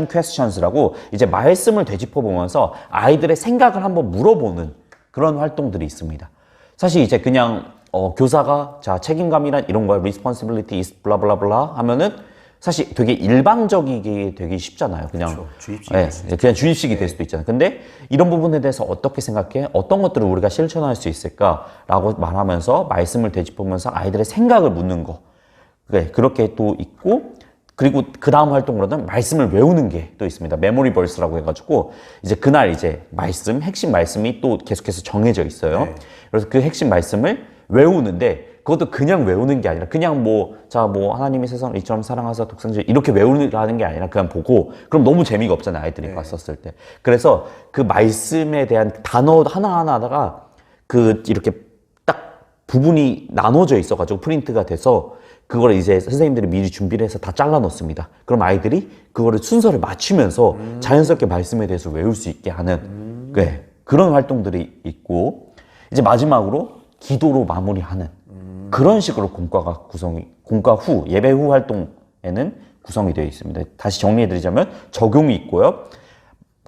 questions라고 이제 말씀을 되짚어보면서 아이들의 생각을 한번 물어보는 그런 활동들이 있습니다. 사실 이제 그냥 교사가 자 책임감이란 이런 거야, responsibility is blah blah blah 하면은 사실 되게 일방적이게 되기 쉽잖아요. 그냥 그렇죠. 주입식이 될 수도 그냥 주입식이 될 수도 있잖아요. 근데 이런 부분에 대해서 어떻게 생각해? 어떤 것들을 우리가 실천할 수 있을까라고 말하면서 말씀을 되짚으면서 아이들의 생각을 묻는 거. 그렇게 또 있고 그리고 그 다음 활동으로는 말씀을 외우는 게 또 있습니다. 메모리 벌스라고 해가지고 이제 그날 이제 핵심 말씀이 또 계속해서 정해져 있어요. 그래서 그 핵심 말씀을 외우는데 그것도 그냥 외우는 게 아니라 그냥 하나님이 세상을 이처럼 사랑하사 독생자 이렇게 외우는 게 아니라 그냥 보고 그럼 너무 재미가 없잖아요. 아이들이 봤었을 때. 그래서 그 말씀에 대한 단어 하나하나가 이렇게 딱 부분이 나눠져 있어가지고 프린트가 돼서 그걸 이제 선생님들이 미리 준비를 해서 다 잘라 놓습니다. 그럼 아이들이 그거를 순서를 맞추면서 자연스럽게 말씀에 대해서 외울 수 있게 하는 그런 활동들이 있고 이제 마지막으로 기도로 마무리하는 그런 식으로 공과 후 예배 후 활동에는 구성이 되어 있습니다. 다시 정리해드리자면 적용이 있고요.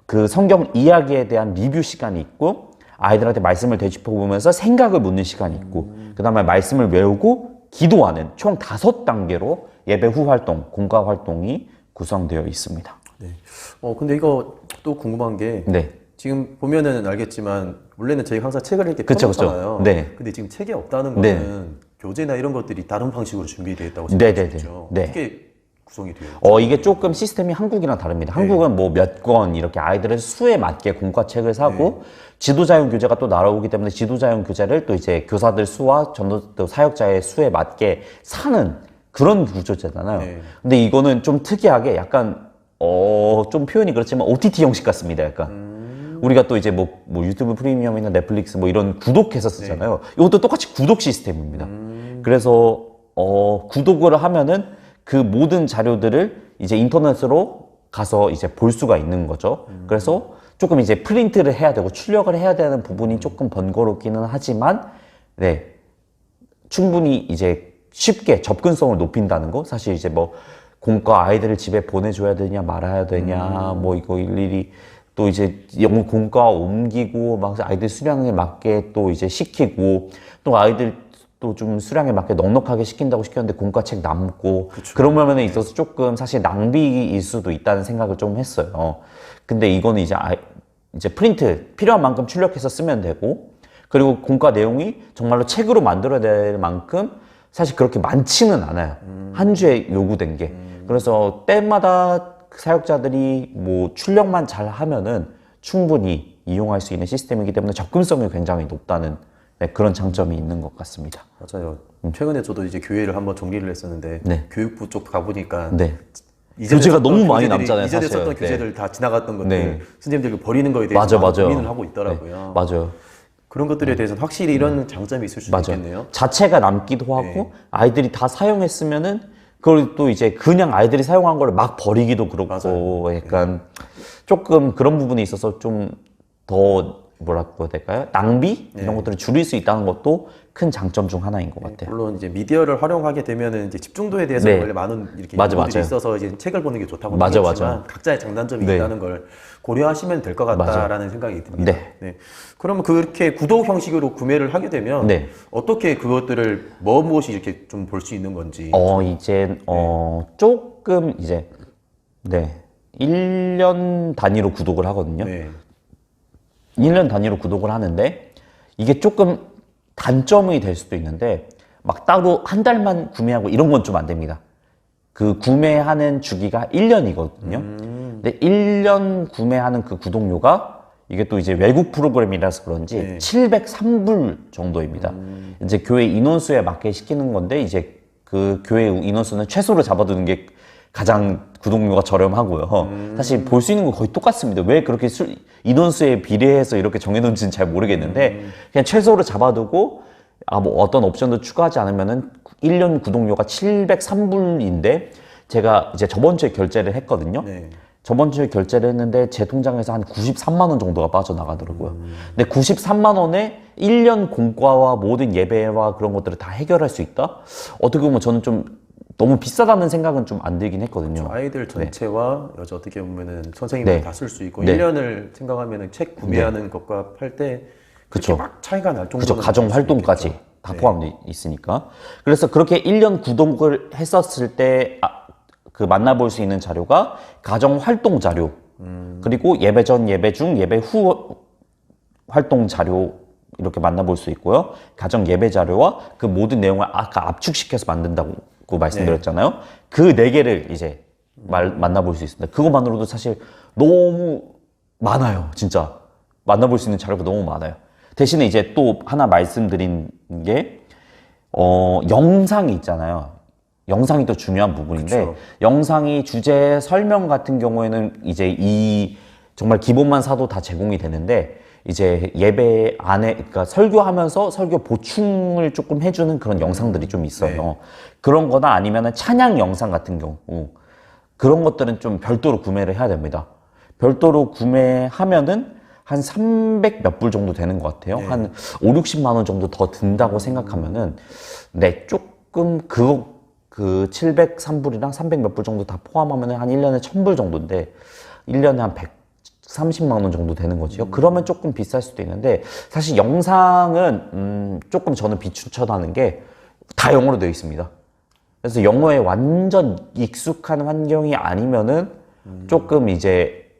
그 성경 이야기에 대한 리뷰 시간이 있고 아이들한테 말씀을 되짚어보면서 생각을 묻는 시간이 있고 그 다음에 말씀을 외우고 기도하는 총 5단계로 예배 후 활동, 공과 활동이 구성되어 있습니다. 근데 이거 또 궁금한 게 지금 보면은 알겠지만 원래는 저희가 항상 책을 이렇게 펴놓잖아요. 근데 지금 책이 없다는 거는 교재나 이런 것들이 다른 방식으로 준비되어 있다고 생각하시죠? 어떻게 구성이 돼요? 이게 조금 시스템이 한국이랑 다릅니다. 한국은 뭐 몇 권 이렇게 아이들의 수에 맞게 공과책을 사고 지도자용 교재가 또 날아오기 때문에 지도자용 교재를 또 이제 교사들 수와 또 사역자의 수에 맞게 사는 그런 구조잖아요. 근데 이거는 좀 특이하게 약간 좀 표현이 그렇지만 OTT 형식 같습니다. 약간 우리가 또 이제 뭐 유튜브 프리미엄이나 넷플릭스 뭐 이런 구독해서 쓰잖아요. 이것도 똑같이 구독 시스템입니다. 그래서 구독을 하면은 그 모든 자료들을 이제 인터넷으로 가서 이제 볼 수가 있는 거죠. 그래서 조금 이제 프린트를 해야 되고 출력을 해야 되는 부분이 조금 번거롭기는 하지만 충분히 이제 쉽게 접근성을 높인다는 거. 사실 이제 뭐 공과 아이들을 집에 보내줘야 되냐 말아야 되냐 뭐 이거 일일이 또 이제 영어 공과 옮기고 막 아이들 수량에 맞게 또 이제 시키고 또 아이들 또 좀 수량에 맞게 넉넉하게 시킨다고 시켰는데 공과책 남고 그런 부분에 있어서 조금 사실 낭비일 수도 있다는 생각을 좀 했어요. 근데 이거는 이제 프린트 필요한 만큼 출력해서 쓰면 되고 그리고 공과 내용이 정말로 책으로 만들어야 될 만큼 사실 그렇게 많지는 않아요. 한 주에 요구된 게. 그래서 때마다 사용자들이 뭐 출력만 잘 하면은 충분히 이용할 수 있는 시스템이기 때문에 접근성이 굉장히 높다는 네, 그런 장점이 있는 것 같습니다. 맞아요. 최근에 저도 이제 교회를 한번 정리를 했었는데 네. 교육부 쪽 가보니까 네. 이전에 교재가 썼던 너무 많이 교재들이- 남잖아요, 이전에 사실. 썼던 네. 교재들 다 지나갔던 것들 네. 선생님들 버리는 거에 대해서 많은 맞아요. 고민을 하고 있더라고요. 맞아요. 그런 것들에 대해서는 확실히 이런 장점이 있을 수도 있겠네요. 자체가 남기도 하고 네. 아이들이 다 사용했으면은 그걸 또 이제 그냥 아이들이 사용한 거를 막 버리기도 그렇고 맞아요. 약간 조금 그런 부분에 있어서 좀 더 뭐라고 해야 될까요? 낭비 이런 것들을 줄일 수 있다는 것도 큰 장점 중 하나인 것 같아요. 물론 이제 미디어를 활용하게 되면은 이제 집중도에 대해서 네. 원래 많은 이렇게 맞아, 요구들이 맞아요. 있어서 이제 책을 보는 게 좋다고 맞아, 하지만 맞아. 각자의 장단점이 네. 있다는 걸 고려하시면 될 것 같다라는 생각이 듭니다. 네. 네. 그러면 그렇게 구독 형식으로 구매를 하게 되면 네. 어떻게 그것들을 무엇이 이렇게 좀 볼 수 있는 건지. 이제 조금 이제 네 1년 단위로 구독을 하거든요. 네. 1년 단위로 구독을 하는데 이게 조금 단점이 될 수도 있는데 막 따로 한 달만 구매하고 이런 건 좀 안 됩니다. 그 구매하는 주기가 1년이거든요. 근데 1년 구매하는 그 구독료가 이게 또 이제 외국 프로그램이라서 그런지 네. 703불 정도입니다. 이제 교회 인원수에 맞게 시키는 건데 이제 그 교회 인원수는 최소로 잡아두는 게 가장 구독료가 저렴하고요. 사실 볼 수 있는 건 거의 똑같습니다. 왜 그렇게 인원수에 비례해서 이렇게 정해놓은지는 잘 모르겠는데 그냥 최소로 잡아두고 뭐 어떤 옵션도 추가하지 않으면은 1년 구독료가 703불인데 제가 이제 저번 주에 결제를 했거든요. 네. 저번 주에 결제를 했는데 제 통장에서 한 93만 원 정도가 빠져나가더라고요. 근데 93만 원에 1년 공과와 모든 예배와 그런 것들을 다 해결할 수 있다? 어떻게 보면 저는 좀 너무 비싸다는 생각은 좀 안 들긴 했거든요. 아이들 전체와 여자 어떻게 보면은 선생님들 네. 다 쓸 수 있고 네. 1년을 생각하면은 책 구매하는 것과 팔 때 그쵸. 막 차이가 날 정도는 그죠. 가정 될 수 활동까지 있겠죠. 다 네. 포함되어 있으니까. 그래서 그렇게 1년 구독을 했었을 때, 그 만나볼 수 있는 자료가 가정 활동 자료, 그리고 예배 전, 예배 중, 예배 후 활동 자료, 이렇게 만나볼 수 있고요. 가정 예배 자료와 그 모든 내용을 아까 압축시켜서 만든다고 말씀드렸잖아요. 그 네 개를 이제 만나볼 수 있습니다. 그것만으로도 사실 너무 많아요. 진짜. 만나볼 수 있는 자료가 너무 많아요. 대신에 이제 또 하나 말씀드린 게, 영상이 있잖아요. 영상이 또 중요한 부분인데, 그쵸. 영상이 주제 설명 같은 경우에는 이제 이 정말 기본만 사도 다 제공이 되는데, 이제 예배 안에, 그러니까 설교하면서 설교 보충을 조금 해주는 그런 영상들이 좀 있어요. 네. 그런 거나 아니면은 찬양 영상 같은 경우, 그런 것들은 좀 별도로 구매를 해야 됩니다. 별도로 구매하면은 한 300 몇 불 정도 되는 것 같아요. 네. 한 5, 60만 원 정도 더 든다고 생각하면은, 네, 조금 그 703불이랑 300 몇 불 정도 다 포함하면은 한 1년에 1000불 정도인데, 1년에 한 130만 원 정도 되는 거죠. 그러면 조금 비쌀 수도 있는데, 사실 영상은, 조금 저는 비추천하는 게 다 영어로 되어 있습니다. 그래서 영어에 완전 익숙한 환경이 아니면은 조금 이제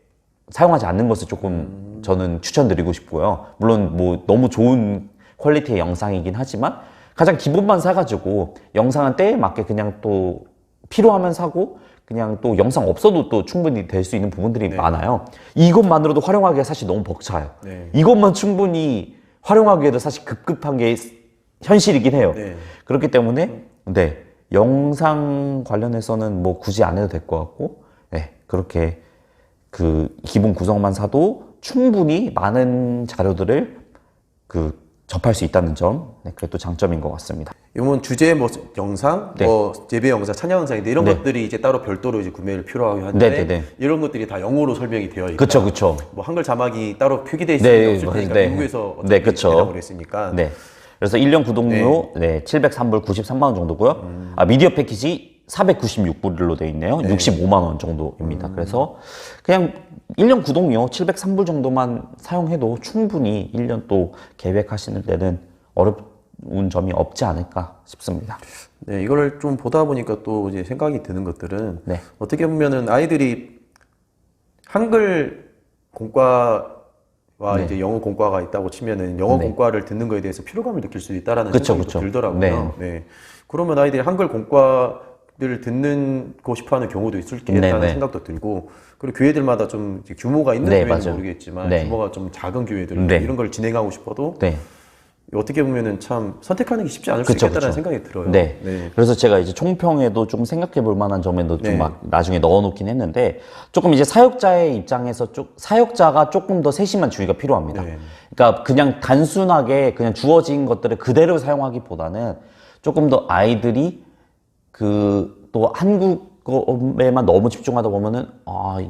사용하지 않는 것을 조금 저는 추천드리고 싶고요. 물론 뭐 너무 좋은 퀄리티의 영상이긴 하지만 가장 기본만 사가지고 영상은 때에 맞게 그냥 또 필요하면 사고 그냥 또 영상 없어도 또 충분히 될 수 있는 부분들이 네. 많아요. 이것만으로도 활용하기가 사실 너무 벅차요. 네. 이것만 충분히 활용하기에도 사실 급급한 게 현실이긴 해요. 네. 그렇기 때문에 네, 영상 관련해서는 뭐 굳이 안 해도 될 것 같고 네, 그렇게 그 기본 구성만 사도 충분히 많은 자료들을 그 접할 수 있다는 점, 네, 그게 또 장점인 것 같습니다. 이건 주제 뭐 영상, 네. 뭐 예배 영상, 찬양 영상인데 이런 네. 것들이 이제 따로 별도로 이제 구매를 필요하게 하는데 네, 네, 네. 이런 것들이 다 영어로 설명이 되어 있다. 그쵸, 그쵸. 뭐 한글 자막이 따로 표기되어 네, 있을 테니까 네. 미국에서 어떻게 네, 그쵸. 대답을 했으니까. 네. 그래서 1년 구독료 네. 703불 93만 원 정도고요. 미디어 패키지 496불로 되어 있네요. 65만 원 정도입니다. 그래서 그냥 1년 구독료 703불 정도만 사용해도 충분히 1년 또 계획하시는 데는 점이 없지 않을까 싶습니다. 네, 이걸 좀 보다 보니까 또 이제 생각이 드는 것들은 네. 어떻게 보면은 아이들이 한글 공과와 네. 이제 영어 공과가 있다고 치면은 영어 네. 공과를 듣는 거에 대해서 피로감을 느낄 수 있다라는 그쵸, 생각이 그쵸. 또 들더라고요. 네. 네. 그러면 아이들이 한글 공과를 듣고 싶어하는 경우도 있겠다는 네, 네. 생각도 들고, 그리고 교회들마다 좀 이제 규모가 있는 네, 교회는 맞아요. 모르겠지만 네. 규모가 좀 작은 교회들 네. 이런 걸 진행하고 싶어도 네. 어떻게 보면은 참 선택하는 게 쉽지 않을 수 그쵸, 있겠다는 그쵸. 생각이 들어요. 네. 네. 그래서 제가 이제 총평에도 좀 생각해 볼 만한 점에도 네. 좀 막 나중에 넣어 놓긴 했는데, 조금 이제 사역자의 입장에서 사역자가 조금 더 세심한 주의가 필요합니다. 네. 그러니까 그냥 단순하게 그냥 주어진 것들을 그대로 사용하기보다는 조금 더 아이들이 또 한국어에만 너무 집중하다 보면은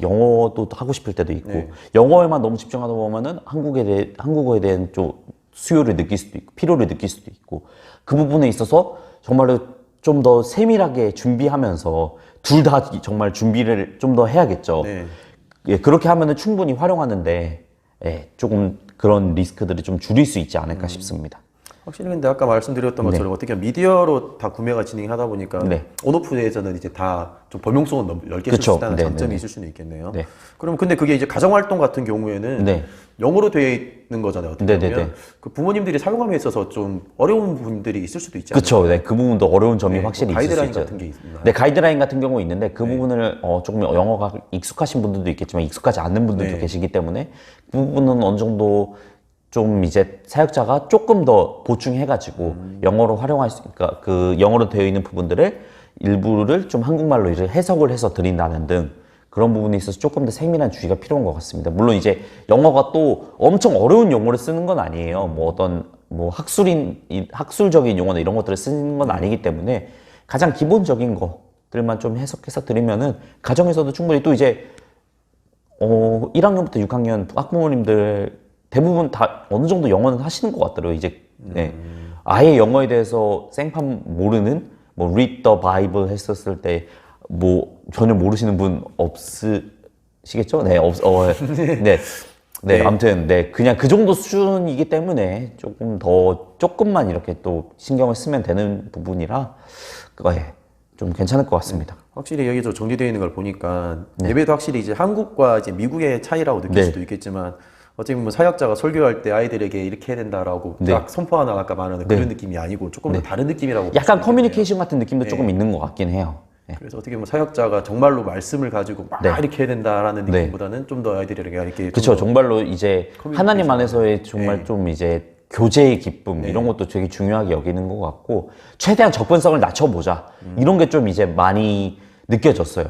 영어도 하고 싶을 때도 있고, 네. 영어에만 너무 집중하다 보면은 한국어에 대한 좀 수요를 느낄 수도 있고 필요를 느낄 수도 있고, 그 부분에 있어서 정말로 좀 더 세밀하게 준비하면서 둘 다 정말 준비를 좀 더 해야겠죠. 네. 예, 그렇게 하면은 충분히 활용하는데 조금 그런 리스크들을 좀 줄일 수 있지 않을까 싶습니다. 확실히 근데 아까 말씀드렸던 것처럼 어떻게 보면 미디어로 다 구매가 진행하다 보니까 네. 온오프에서는 이제 다 좀 범용성은 넓게 쓸 수 그쵸. 있다는 네, 장점이 네, 네. 있을 수는 있겠네요. 네. 그럼 근데 그게 이제 가정활동 같은 경우에는 네. 영어로 되어 있는 거잖아요. 어떻게 네, 네, 보면 네. 그 부모님들이 사용함에 있어서 좀 어려운 부분들이 있을 수도 있지 않나요? 그렇죠. 네, 그 부분도 어려운 점이 네, 확실히 뭐 있을 수 가이드라인 있죠. 같은 게 있나요? 네, 가이드라인 같은 경우 있는데 그 부분을 조금 영어가 익숙하신 분들도 있겠지만 익숙하지 않는 분들도 네. 계시기 때문에 그 부분은 어느 정도 좀 이제 사역자가 조금 더 보충해가지고 영어로 활용할 수, 그러니까 그 영어로 되어 있는 부분들을 일부를 좀 한국말로 이제 해석을 해서 드린다는 등 그런 부분에 있어서 조금 더 세밀한 주의가 필요한 것 같습니다. 물론 이제 영어가 또 엄청 어려운 용어를 쓰는 건 아니에요. 뭐 어떤 학술적인 용어나 이런 것들을 쓰는 건 아니기 때문에 가장 기본적인 것들만 좀 해석해서 드리면은 가정에서도 충분히 또 이제 1학년부터 6학년 학부모님들 대부분 다 어느 정도 영어는 하시는 것 같더라고요. 이제 네. 아예 영어에 대해서 생판 모르는 read the Bible 했었을 때 전혀 모르시는 분 없으시겠죠? 네, 네. 네, 아무튼 그냥 그 정도 수준이기 때문에 조금만 이렇게 또 신경을 쓰면 되는 부분이라 좀 괜찮을 것 같습니다. 확실히 여기서 정리되어 있는 걸 보니까 예배도 확실히 이제 한국과 이제 미국의 차이라고 느낄 네. 수도 있겠지만 어떻게 보면 사역자가 설교할 때 아이들에게 이렇게 해야 된다라고 딱 선포하는 아까 말하는 그런 느낌이 아니고 조금 더 다른 느낌이라고 볼 약간 수 커뮤니케이션 같은 느낌도 조금 있는 것 같긴 해요. 네. 그래서 어떻게 보면 사역자가 정말로 말씀을 가지고 막 이렇게 해야 된다라는 느낌보다는 좀 더 아이들에게 이렇게 그렇죠. 정말로 이제 하나님 안에서의 정말 좀 이제 교제의 기쁨 이런 것도 되게 중요하게 여기는 것 같고 최대한 접근성을 낮춰보자 이런 게 좀 이제 많이 느껴졌어요.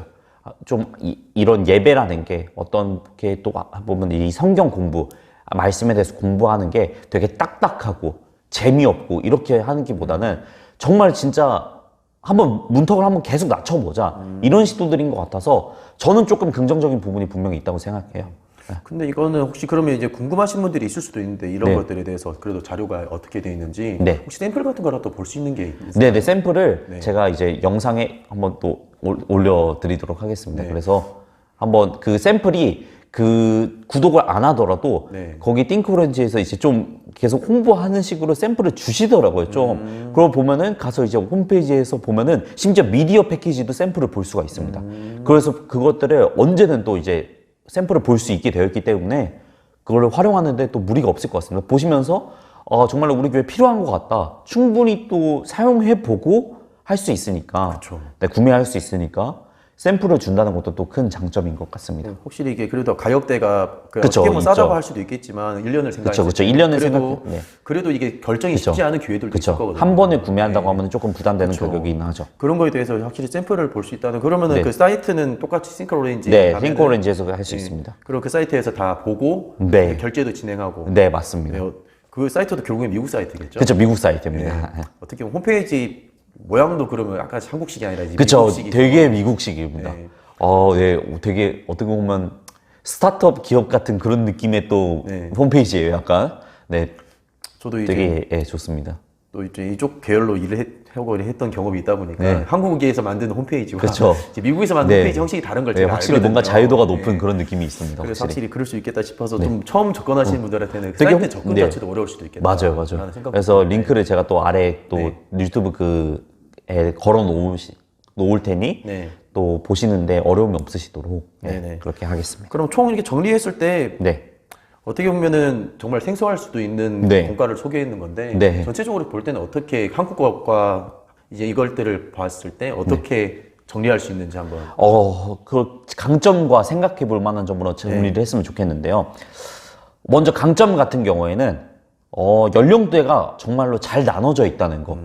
좀 이런 예배라는 게 어떻게 또 보면 이 성경 공부 말씀에 대해서 공부하는 게 되게 딱딱하고 재미없고 이렇게 하는 게보다는 정말 진짜 문턱을 한번 계속 낮춰보자 이런 시도들인 것 같아서 저는 조금 긍정적인 부분이 분명히 있다고 생각해요. 근데 이거는 혹시 그러면 이제 궁금하신 분들이 있을 수도 있는데 이런 네. 것들에 대해서 그래도 자료가 어떻게 돼 있는지 네. 혹시 샘플 같은 거라도 볼 수 있는 게 있나요? 네네, 샘플을 제가 이제 영상에 한번 또 올려드리도록 하겠습니다. 그래서 한번 그 샘플이 그 구독을 안 하더라도 거기 띵크오렌지에서 이제 좀 계속 홍보하는 식으로 샘플을 주시더라고요. 좀 그걸 보면은 가서 이제 홈페이지에서 보면은 심지어 미디어 패키지도 샘플을 볼 수가 있습니다. 그래서 그것들을 언제든 또 이제 샘플을 볼 수 있게 되어 있기 때문에 그걸 활용하는데 또 무리가 없을 것 같습니다. 보시면서 정말로 우리 교회 필요한 것 같다. 충분히 또 사용해보고 할 수 있으니까, 네, 구매할 수 있으니까 샘플을 준다는 것도 또 큰 장점인 것 같습니다. 확실히 이게 그래도 가격대가 그쵸, 어떻게 보면 싸다고 있죠. 할 수도 있겠지만 1년을 생각했을 그쵸, 때 1년을 그래도 네. 그래도 이게 결정이 쉽지 않은 교회들도 있을 거거든요. 한 번에 구매한다고 하면 조금 부담되는 가격이긴 하죠. 그런 거에 대해서 확실히 샘플을 볼 수 있다는 그러면은 그 사이트는 똑같이 싱크로렌지 네, 싱크오렌지에서 할 수 있습니다. 그리고 그 사이트에서 다 보고 결제도 진행하고 네, 맞습니다. 그 사이트도 결국엔 미국 사이트겠죠? 그렇죠, 미국 사이트입니다. 어떻게 보면 홈페이지 모양도 그러면 약간 한국식이 아니라 이제 그렇죠, 미국식이죠. 되게 미국식입니다. 네, 되게 어떻게 보면 스타트업 기업 같은 그런 느낌의 또 홈페이지예요, 약간. 네, 저도 이제 되게 좋습니다. 또 이제 이쪽 계열로 일을 하고 했던 경험이 있다 보니까 네. 한국에서 만드는 홈페이지와 그쵸. 이제 미국에서 만드는 네. 홈페이지 형식이 다른 걸 네, 제가 확실히 알거든요. 뭔가 자유도가 네. 높은 그런 느낌이 있습니다. 그래서 확실히 그럴 수 있겠다 싶어서 네. 좀 처음 접근하시는 분들한테는 되게 사이트 접근 네. 자체도 어려울 수도 있겠다. 맞아요. 라는 생각도 그래서 드는데. 링크를 제가 또 아래 또 네. 유튜브 그에 걸어 놓을 테니 네. 또 보시는데 어려움이 없으시도록 네네. 그렇게 하겠습니다. 그럼 총 이렇게 정리했을 때 네. 어떻게 보면은 정말 생소할 수도 있는 네. 공과를 소개했는 건데 네. 전체적으로 볼 때는 어떻게 한국과 이제 이걸 때를 봤을 때 어떻게 정리할 수 있는지 한번. 그 강점과 생각해 볼 만한 점으로 정리를 했으면 좋겠는데요. 먼저 강점 같은 경우에는 연령대가 정말로 잘 나눠져 있다는 거.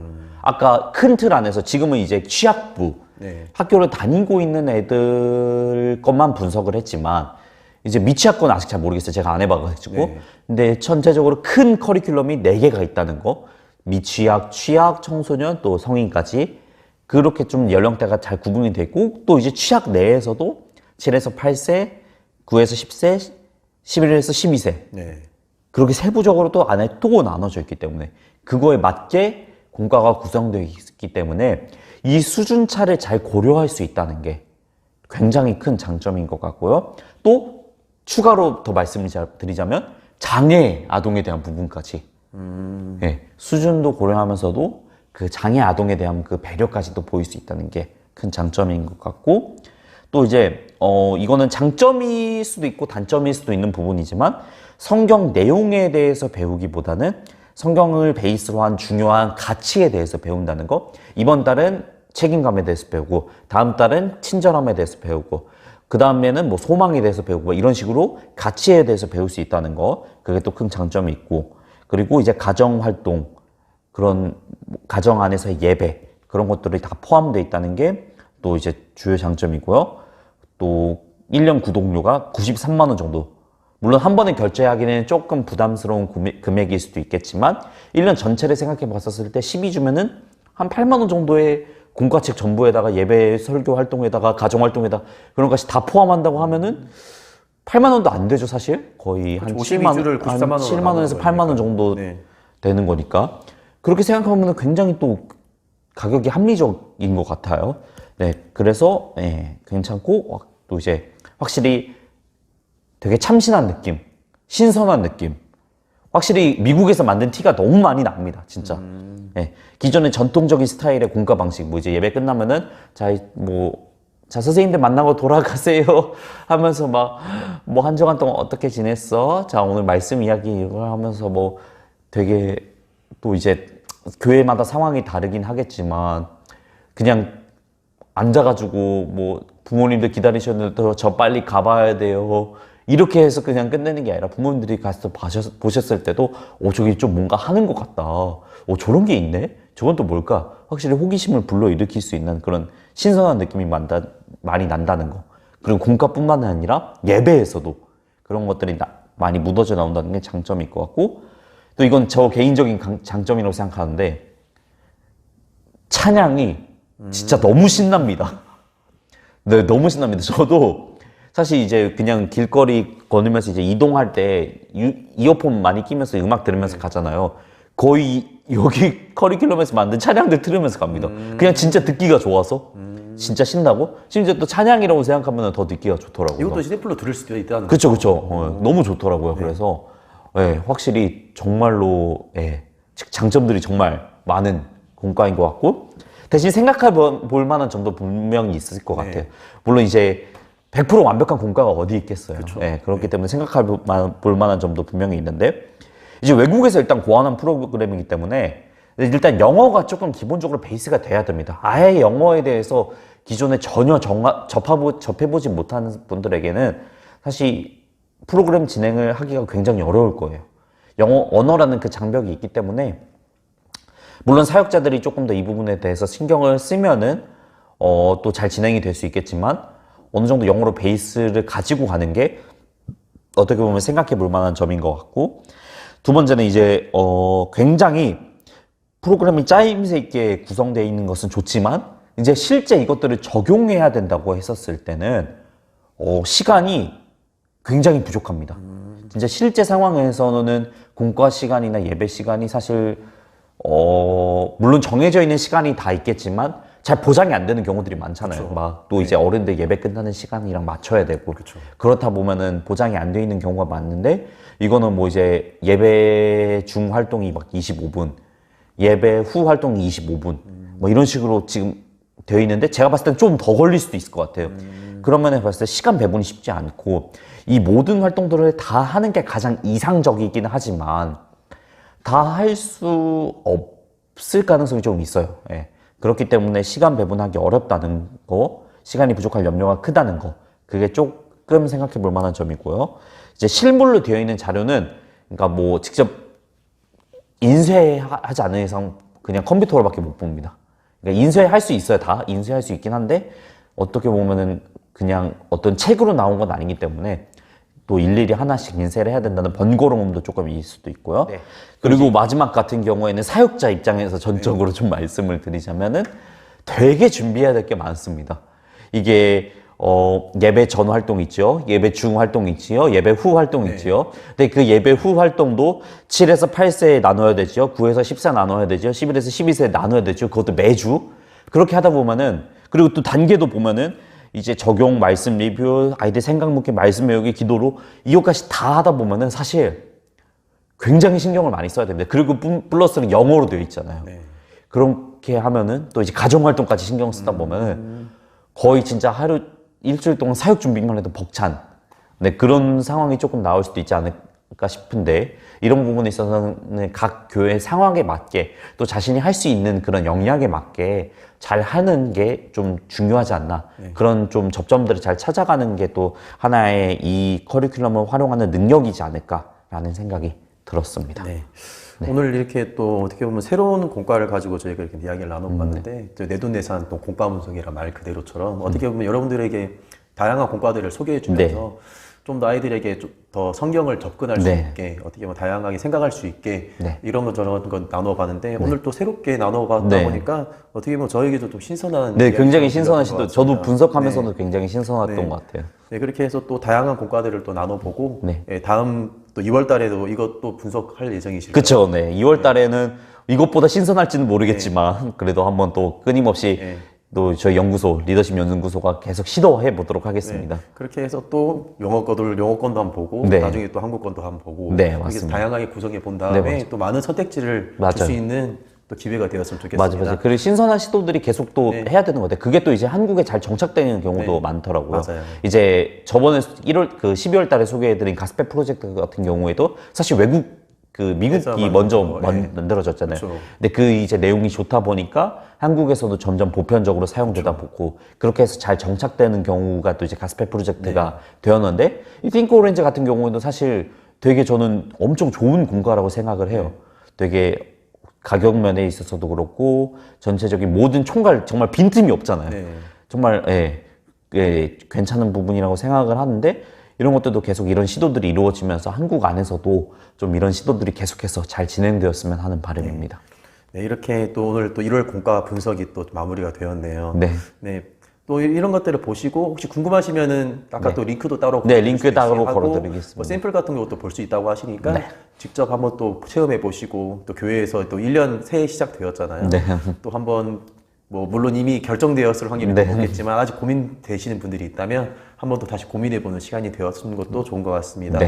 아까 큰 틀 안에서 지금은 이제 취약부, 네. 학교를 다니고 있는 애들 것만 분석을 했지만 이제 미취학교는 아직 잘 모르겠어요. 제가 안 해봐가지고. 네. 근데 전체적으로 큰 커리큘럼이 4개가 있다는 거. 미취학, 취학, 청소년, 또 성인까지 그렇게 좀 연령대가 잘 구분이 돼 있고 또 이제 취학 내에서도 7에서 8세, 9에서 10세, 11에서 12세 네. 그렇게 세부적으로 또 안에 또 나눠져 있기 때문에 그거에 맞게 공과가 구성되어 있기 때문에 이 수준차를 잘 고려할 수 있다는 게 굉장히 큰 장점인 것 같고요. 또 추가로 더 말씀을 드리자면 장애 아동에 대한 부분까지 네, 수준도 고려하면서도 그 장애 아동에 대한 그 배려까지도 보일 수 있다는 게 큰 장점인 것 같고 또 이제 이거는 장점일 수도 있고 단점일 수도 있는 부분이지만 성경 내용에 대해서 배우기보다는 성경을 베이스로 한 중요한 가치에 대해서 배운다는 거. 이번 달은 책임감에 대해서 배우고 다음 달은 친절함에 대해서 배우고 그 다음에는 뭐 소망에 대해서 배우고 뭐 이런 식으로 가치에 대해서 배울 수 있다는 거. 그게 또 큰 장점이 있고 그리고 이제 가정활동 그런 가정 안에서의 예배 그런 것들이 다 포함되어 있다는 게 또 이제 주요 장점이고요. 또 1년 구독료가 93만 원 정도. 물론 한 번에 결제하기는 조금 부담스러운 금액일 수도 있겠지만 1년 전체를 생각해 봤었을 때 12주면은 한 8만 원 정도의 공과책 전부에다가 예배 설교 활동에다가 가정 활동에다가 그런 것이 다 포함한다고 하면은 8만 원도 안 되죠, 사실. 거의 한 52주를 93만 원으로 7만 원에서 8만 원 정도 네. 되는 거니까. 그렇게 생각하면 굉장히 또 가격이 합리적인 것 같아요. 네, 그래서 괜찮고 또 이제 확실히 되게 참신한 느낌, 신선한 느낌. 확실히 미국에서 만든 티가 너무 많이 납니다, 진짜. 네, 기존의 전통적인 스타일의 공과 방식, 뭐 이제 예배 끝나면은 자 선생님들 만나고 돌아가세요 하면서 막 뭐 한 주간 동안 어떻게 지냈어? 자 오늘 말씀 이야기 이걸 하면서 뭐 되게 또 이제 교회마다 상황이 다르긴 하겠지만 그냥 앉아가지고 뭐 부모님들 기다리셨는데 저 빨리 가봐야 돼요. 이렇게 해서 그냥 끝내는 게 아니라 부모님들이 가서 보셨을 때도 저기 좀 뭔가 하는 것 같다. 저런 게 있네? 저건 또 뭘까? 확실히 호기심을 불러일으킬 수 있는 그런 신선한 느낌이 많이 난다는 거. 그리고 공과뿐만 아니라 예배에서도 그런 것들이 많이 묻어져 나온다는 게 장점일 것 같고 또 이건 저 개인적인 장점이라고 생각하는데 찬양이 진짜 너무 신납니다. 네, 너무 신납니다. 저도 사실 이제 그냥 길거리 걸으면서 이제 이동할 때 이어폰 많이 끼면서 음악 들으면서 가잖아요. 거의 여기 커리큘럼에서 만든 찬양들 들으면서 갑니다. 그냥 진짜 듣기가 좋아서 진짜 신나고 심지어 또 찬양이라고 생각하면 더 듣기가 좋더라고요. 이것도 CD플로 들을 수도 있다는 그쵸. 너무 좋더라고요. 그래서 확실히 정말로 장점들이 정말 많은 공과인 것 같고 대신 생각해 볼 만한 점도 분명히 있을 것 같아요. 물론 이제 100% 완벽한 공과가 어디 있겠어요. 그렇기 때문에 생각해 볼 만한 점도 분명히 있는데 이제 외국에서 일단 고안한 프로그램이기 때문에 일단 영어가 조금 기본적으로 베이스가 돼야 됩니다. 아예 영어에 대해서 기존에 전혀 접해보지 못하는 분들에게는 사실 프로그램 진행을 하기가 굉장히 어려울 거예요. 영어 언어라는 그 장벽이 있기 때문에 물론 사역자들이 조금 더 이 부분에 대해서 신경을 쓰면은 또 잘 진행이 될 수 있겠지만 어느 정도 영어로 베이스를 가지고 가는 게 어떻게 보면 생각해 볼 만한 점인 것 같고 두 번째는 이제 굉장히 프로그램이 짜임새 있게 구성되어 있는 것은 좋지만 이제 실제 이것들을 적용해야 된다고 했었을 때는 시간이 굉장히 부족합니다. 진짜 실제 상황에서는 공과 시간이나 예배 시간이 사실 물론 정해져 있는 시간이 다 있겠지만 잘 보장이 안 되는 경우들이 많잖아요. 그쵸. 막 또 이제 어른들 예배 끝나는 시간이랑 맞춰야 되고 그렇다 보면은 보장이 안 돼 있는 경우가 많은데 이거는 뭐 이제 예배 중 활동이 막 25분, 예배 후 활동이 25분 뭐 이런 식으로 지금 되어 있는데 제가 봤을 땐 좀 더 걸릴 수도 있을 것 같아요. 그런 면에 봤을 때 시간 배분이 쉽지 않고 이 모든 활동들을 다 하는 게 가장 이상적이긴 하지만 다 할 수 없을 가능성이 좀 있어요. 예. 그렇기 때문에 시간 배분하기 어렵다는 거, 시간이 부족할 염려가 크다는 거, 그게 조금 생각해 볼 만한 점이고요. 이제 실물로 되어 있는 자료는, 그러니까 뭐 직접 인쇄하지 않은 이상 그냥 컴퓨터로밖에 못 봅니다. 그러니까 인쇄할 수 있어요, 다. 인쇄할 수 있긴 한데, 어떻게 보면은 그냥 어떤 책으로 나온 건 아니기 때문에 또 일일이 하나씩 인쇄를 해야 된다는 번거로움도 조금 있을 수도 있고요. 네. 그리고 마지막 같은 경우에는 사역자 입장에서 전적으로 좀 말씀을 드리자면은 되게 준비해야 될 게 많습니다. 이게 예배 전 활동 있죠. 예배 중 활동 있지요. 예배 후 활동 있지요. 근데 그 예배 후 활동도 7에서 8세에 나눠야 되죠. 9에서 10세 나눠야 되죠. 11에서 12세에 나눠야 되죠. 그것도 매주. 그렇게 하다 보면은, 그리고 또 단계도 보면은 이제 적용, 말씀 리뷰, 아이들 생각 묻기, 말씀 외우기, 기도로 이것까지 다 하다 보면은 사실 굉장히 신경을 많이 써야 됩니다. 그리고 플러스는 영어로 되어 있잖아요. 그렇게 하면은 또 이제 가정 활동까지 신경 쓰다 보면은 거의 진짜 하루 일주일 동안 사역 준비만 해도 벅찬 그런 상황이 조금 나올 수도 있지 않을까 싶은데 이런 부분에 있어서는 각 교회 상황에 맞게 또 자신이 할 수 있는 그런 역량에 맞게 잘 하는 게 좀 중요하지 않나. 그런 좀 접점들을 잘 찾아가는 게 또 하나의 이 커리큘럼을 활용하는 능력이지 않을까라는 생각이 들었습니다. 네. 오늘 이렇게 또 어떻게 보면 새로운 공과를 가지고 저희가 이렇게 이야기를 나눠봤는데 내돈내산 또 공과 분석이라 말 그대로처럼 어떻게 보면 여러분들에게 다양한 공과들을 소개해 주면서 좀 더 아이들에게 좀 더 성경을 접근할 수 있게 어떻게 보면 다양하게 생각할 수 있게 이런 것 저런 것 나눠봤는데 오늘 또 새롭게 나눠봤다 보니까 어떻게 보면 저에게도 좀 신선한 굉장히 신선하시도 저도 분석하면서도 굉장히 신선했던 것 같아요. 네, 그렇게 해서 또 다양한 공과들을 또 나눠보고 다음 또 2월 달에도 이것도 분석할 예정이실까요? 그렇죠. 네. 2월 달에는 이것보다 신선할지는 모르겠지만 그래도 한번 또 끊임없이 또 저희 연구소, 리더십 연구소가 계속 시도해 보도록 하겠습니다. 그렇게 해서 또 영어권도 한번 보고 나중에 또 한국권도 한번 보고 이렇게 다양하게 구성해 본 다음에 또 많은 선택지를 줄 수 있는 또 기회가 되었으면 좋겠습니다. 맞아요. 그리고 신선한 시도들이 계속 또 해야 되는 것 같아요. 그게 또 이제 한국에 잘 정착되는 경우도 많더라고요. 맞아요. 이제 저번에 12월 달에 소개해드린 가스펠 프로젝트 같은 경우에도 사실 미국이 먼저 만들어졌잖아요. 그렇죠. 근데 그 이제 내용이 좋다 보니까 한국에서도 점점 보편적으로 사용되다 보고 그렇게 해서 잘 정착되는 경우가 또 이제 가스펠 프로젝트가 되었는데 이 띵크 오렌지 같은 경우에도 사실 되게 저는 엄청 좋은 공과라고 생각을 해요. 되게 가격 면에 있어서도 그렇고 전체적인 모든 총괄 정말 빈틈이 없잖아요. 정말 괜찮은 부분이라고 생각을 하는데 이런 것들도 계속 이런 시도들이 이루어지면서 한국 안에서도 좀 이런 시도들이 계속해서 잘 진행되었으면 하는 바람입니다. 네, 이렇게 또 오늘 또 1월 공과 분석이 또 마무리가 되었네요. 또 이런 것들을 보시고 혹시 궁금하시면은 아까 또 링크도 따로 링크 따로 걸어드리겠습니다. 뭐 샘플 같은 것도 볼 수 있다고 하시니까 직접 한번 또 체험해 보시고 또 교회에서 또 1년 새해 시작되었잖아요. 또 한번 뭐 물론 이미 결정되었을 확률이 높겠지만 아직 고민되시는 분들이 있다면 한번 또 다시 고민해보는 시간이 되었는 것도 좋은 것 같습니다.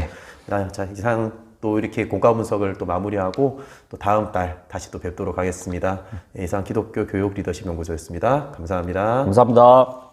자, 이상 또 이렇게 공과 분석을 또 마무리하고 또 다음 달 다시 또 뵙도록 하겠습니다. 이상 기독교 교육 리더십 연구소였습니다. 감사합니다. 감사합니다.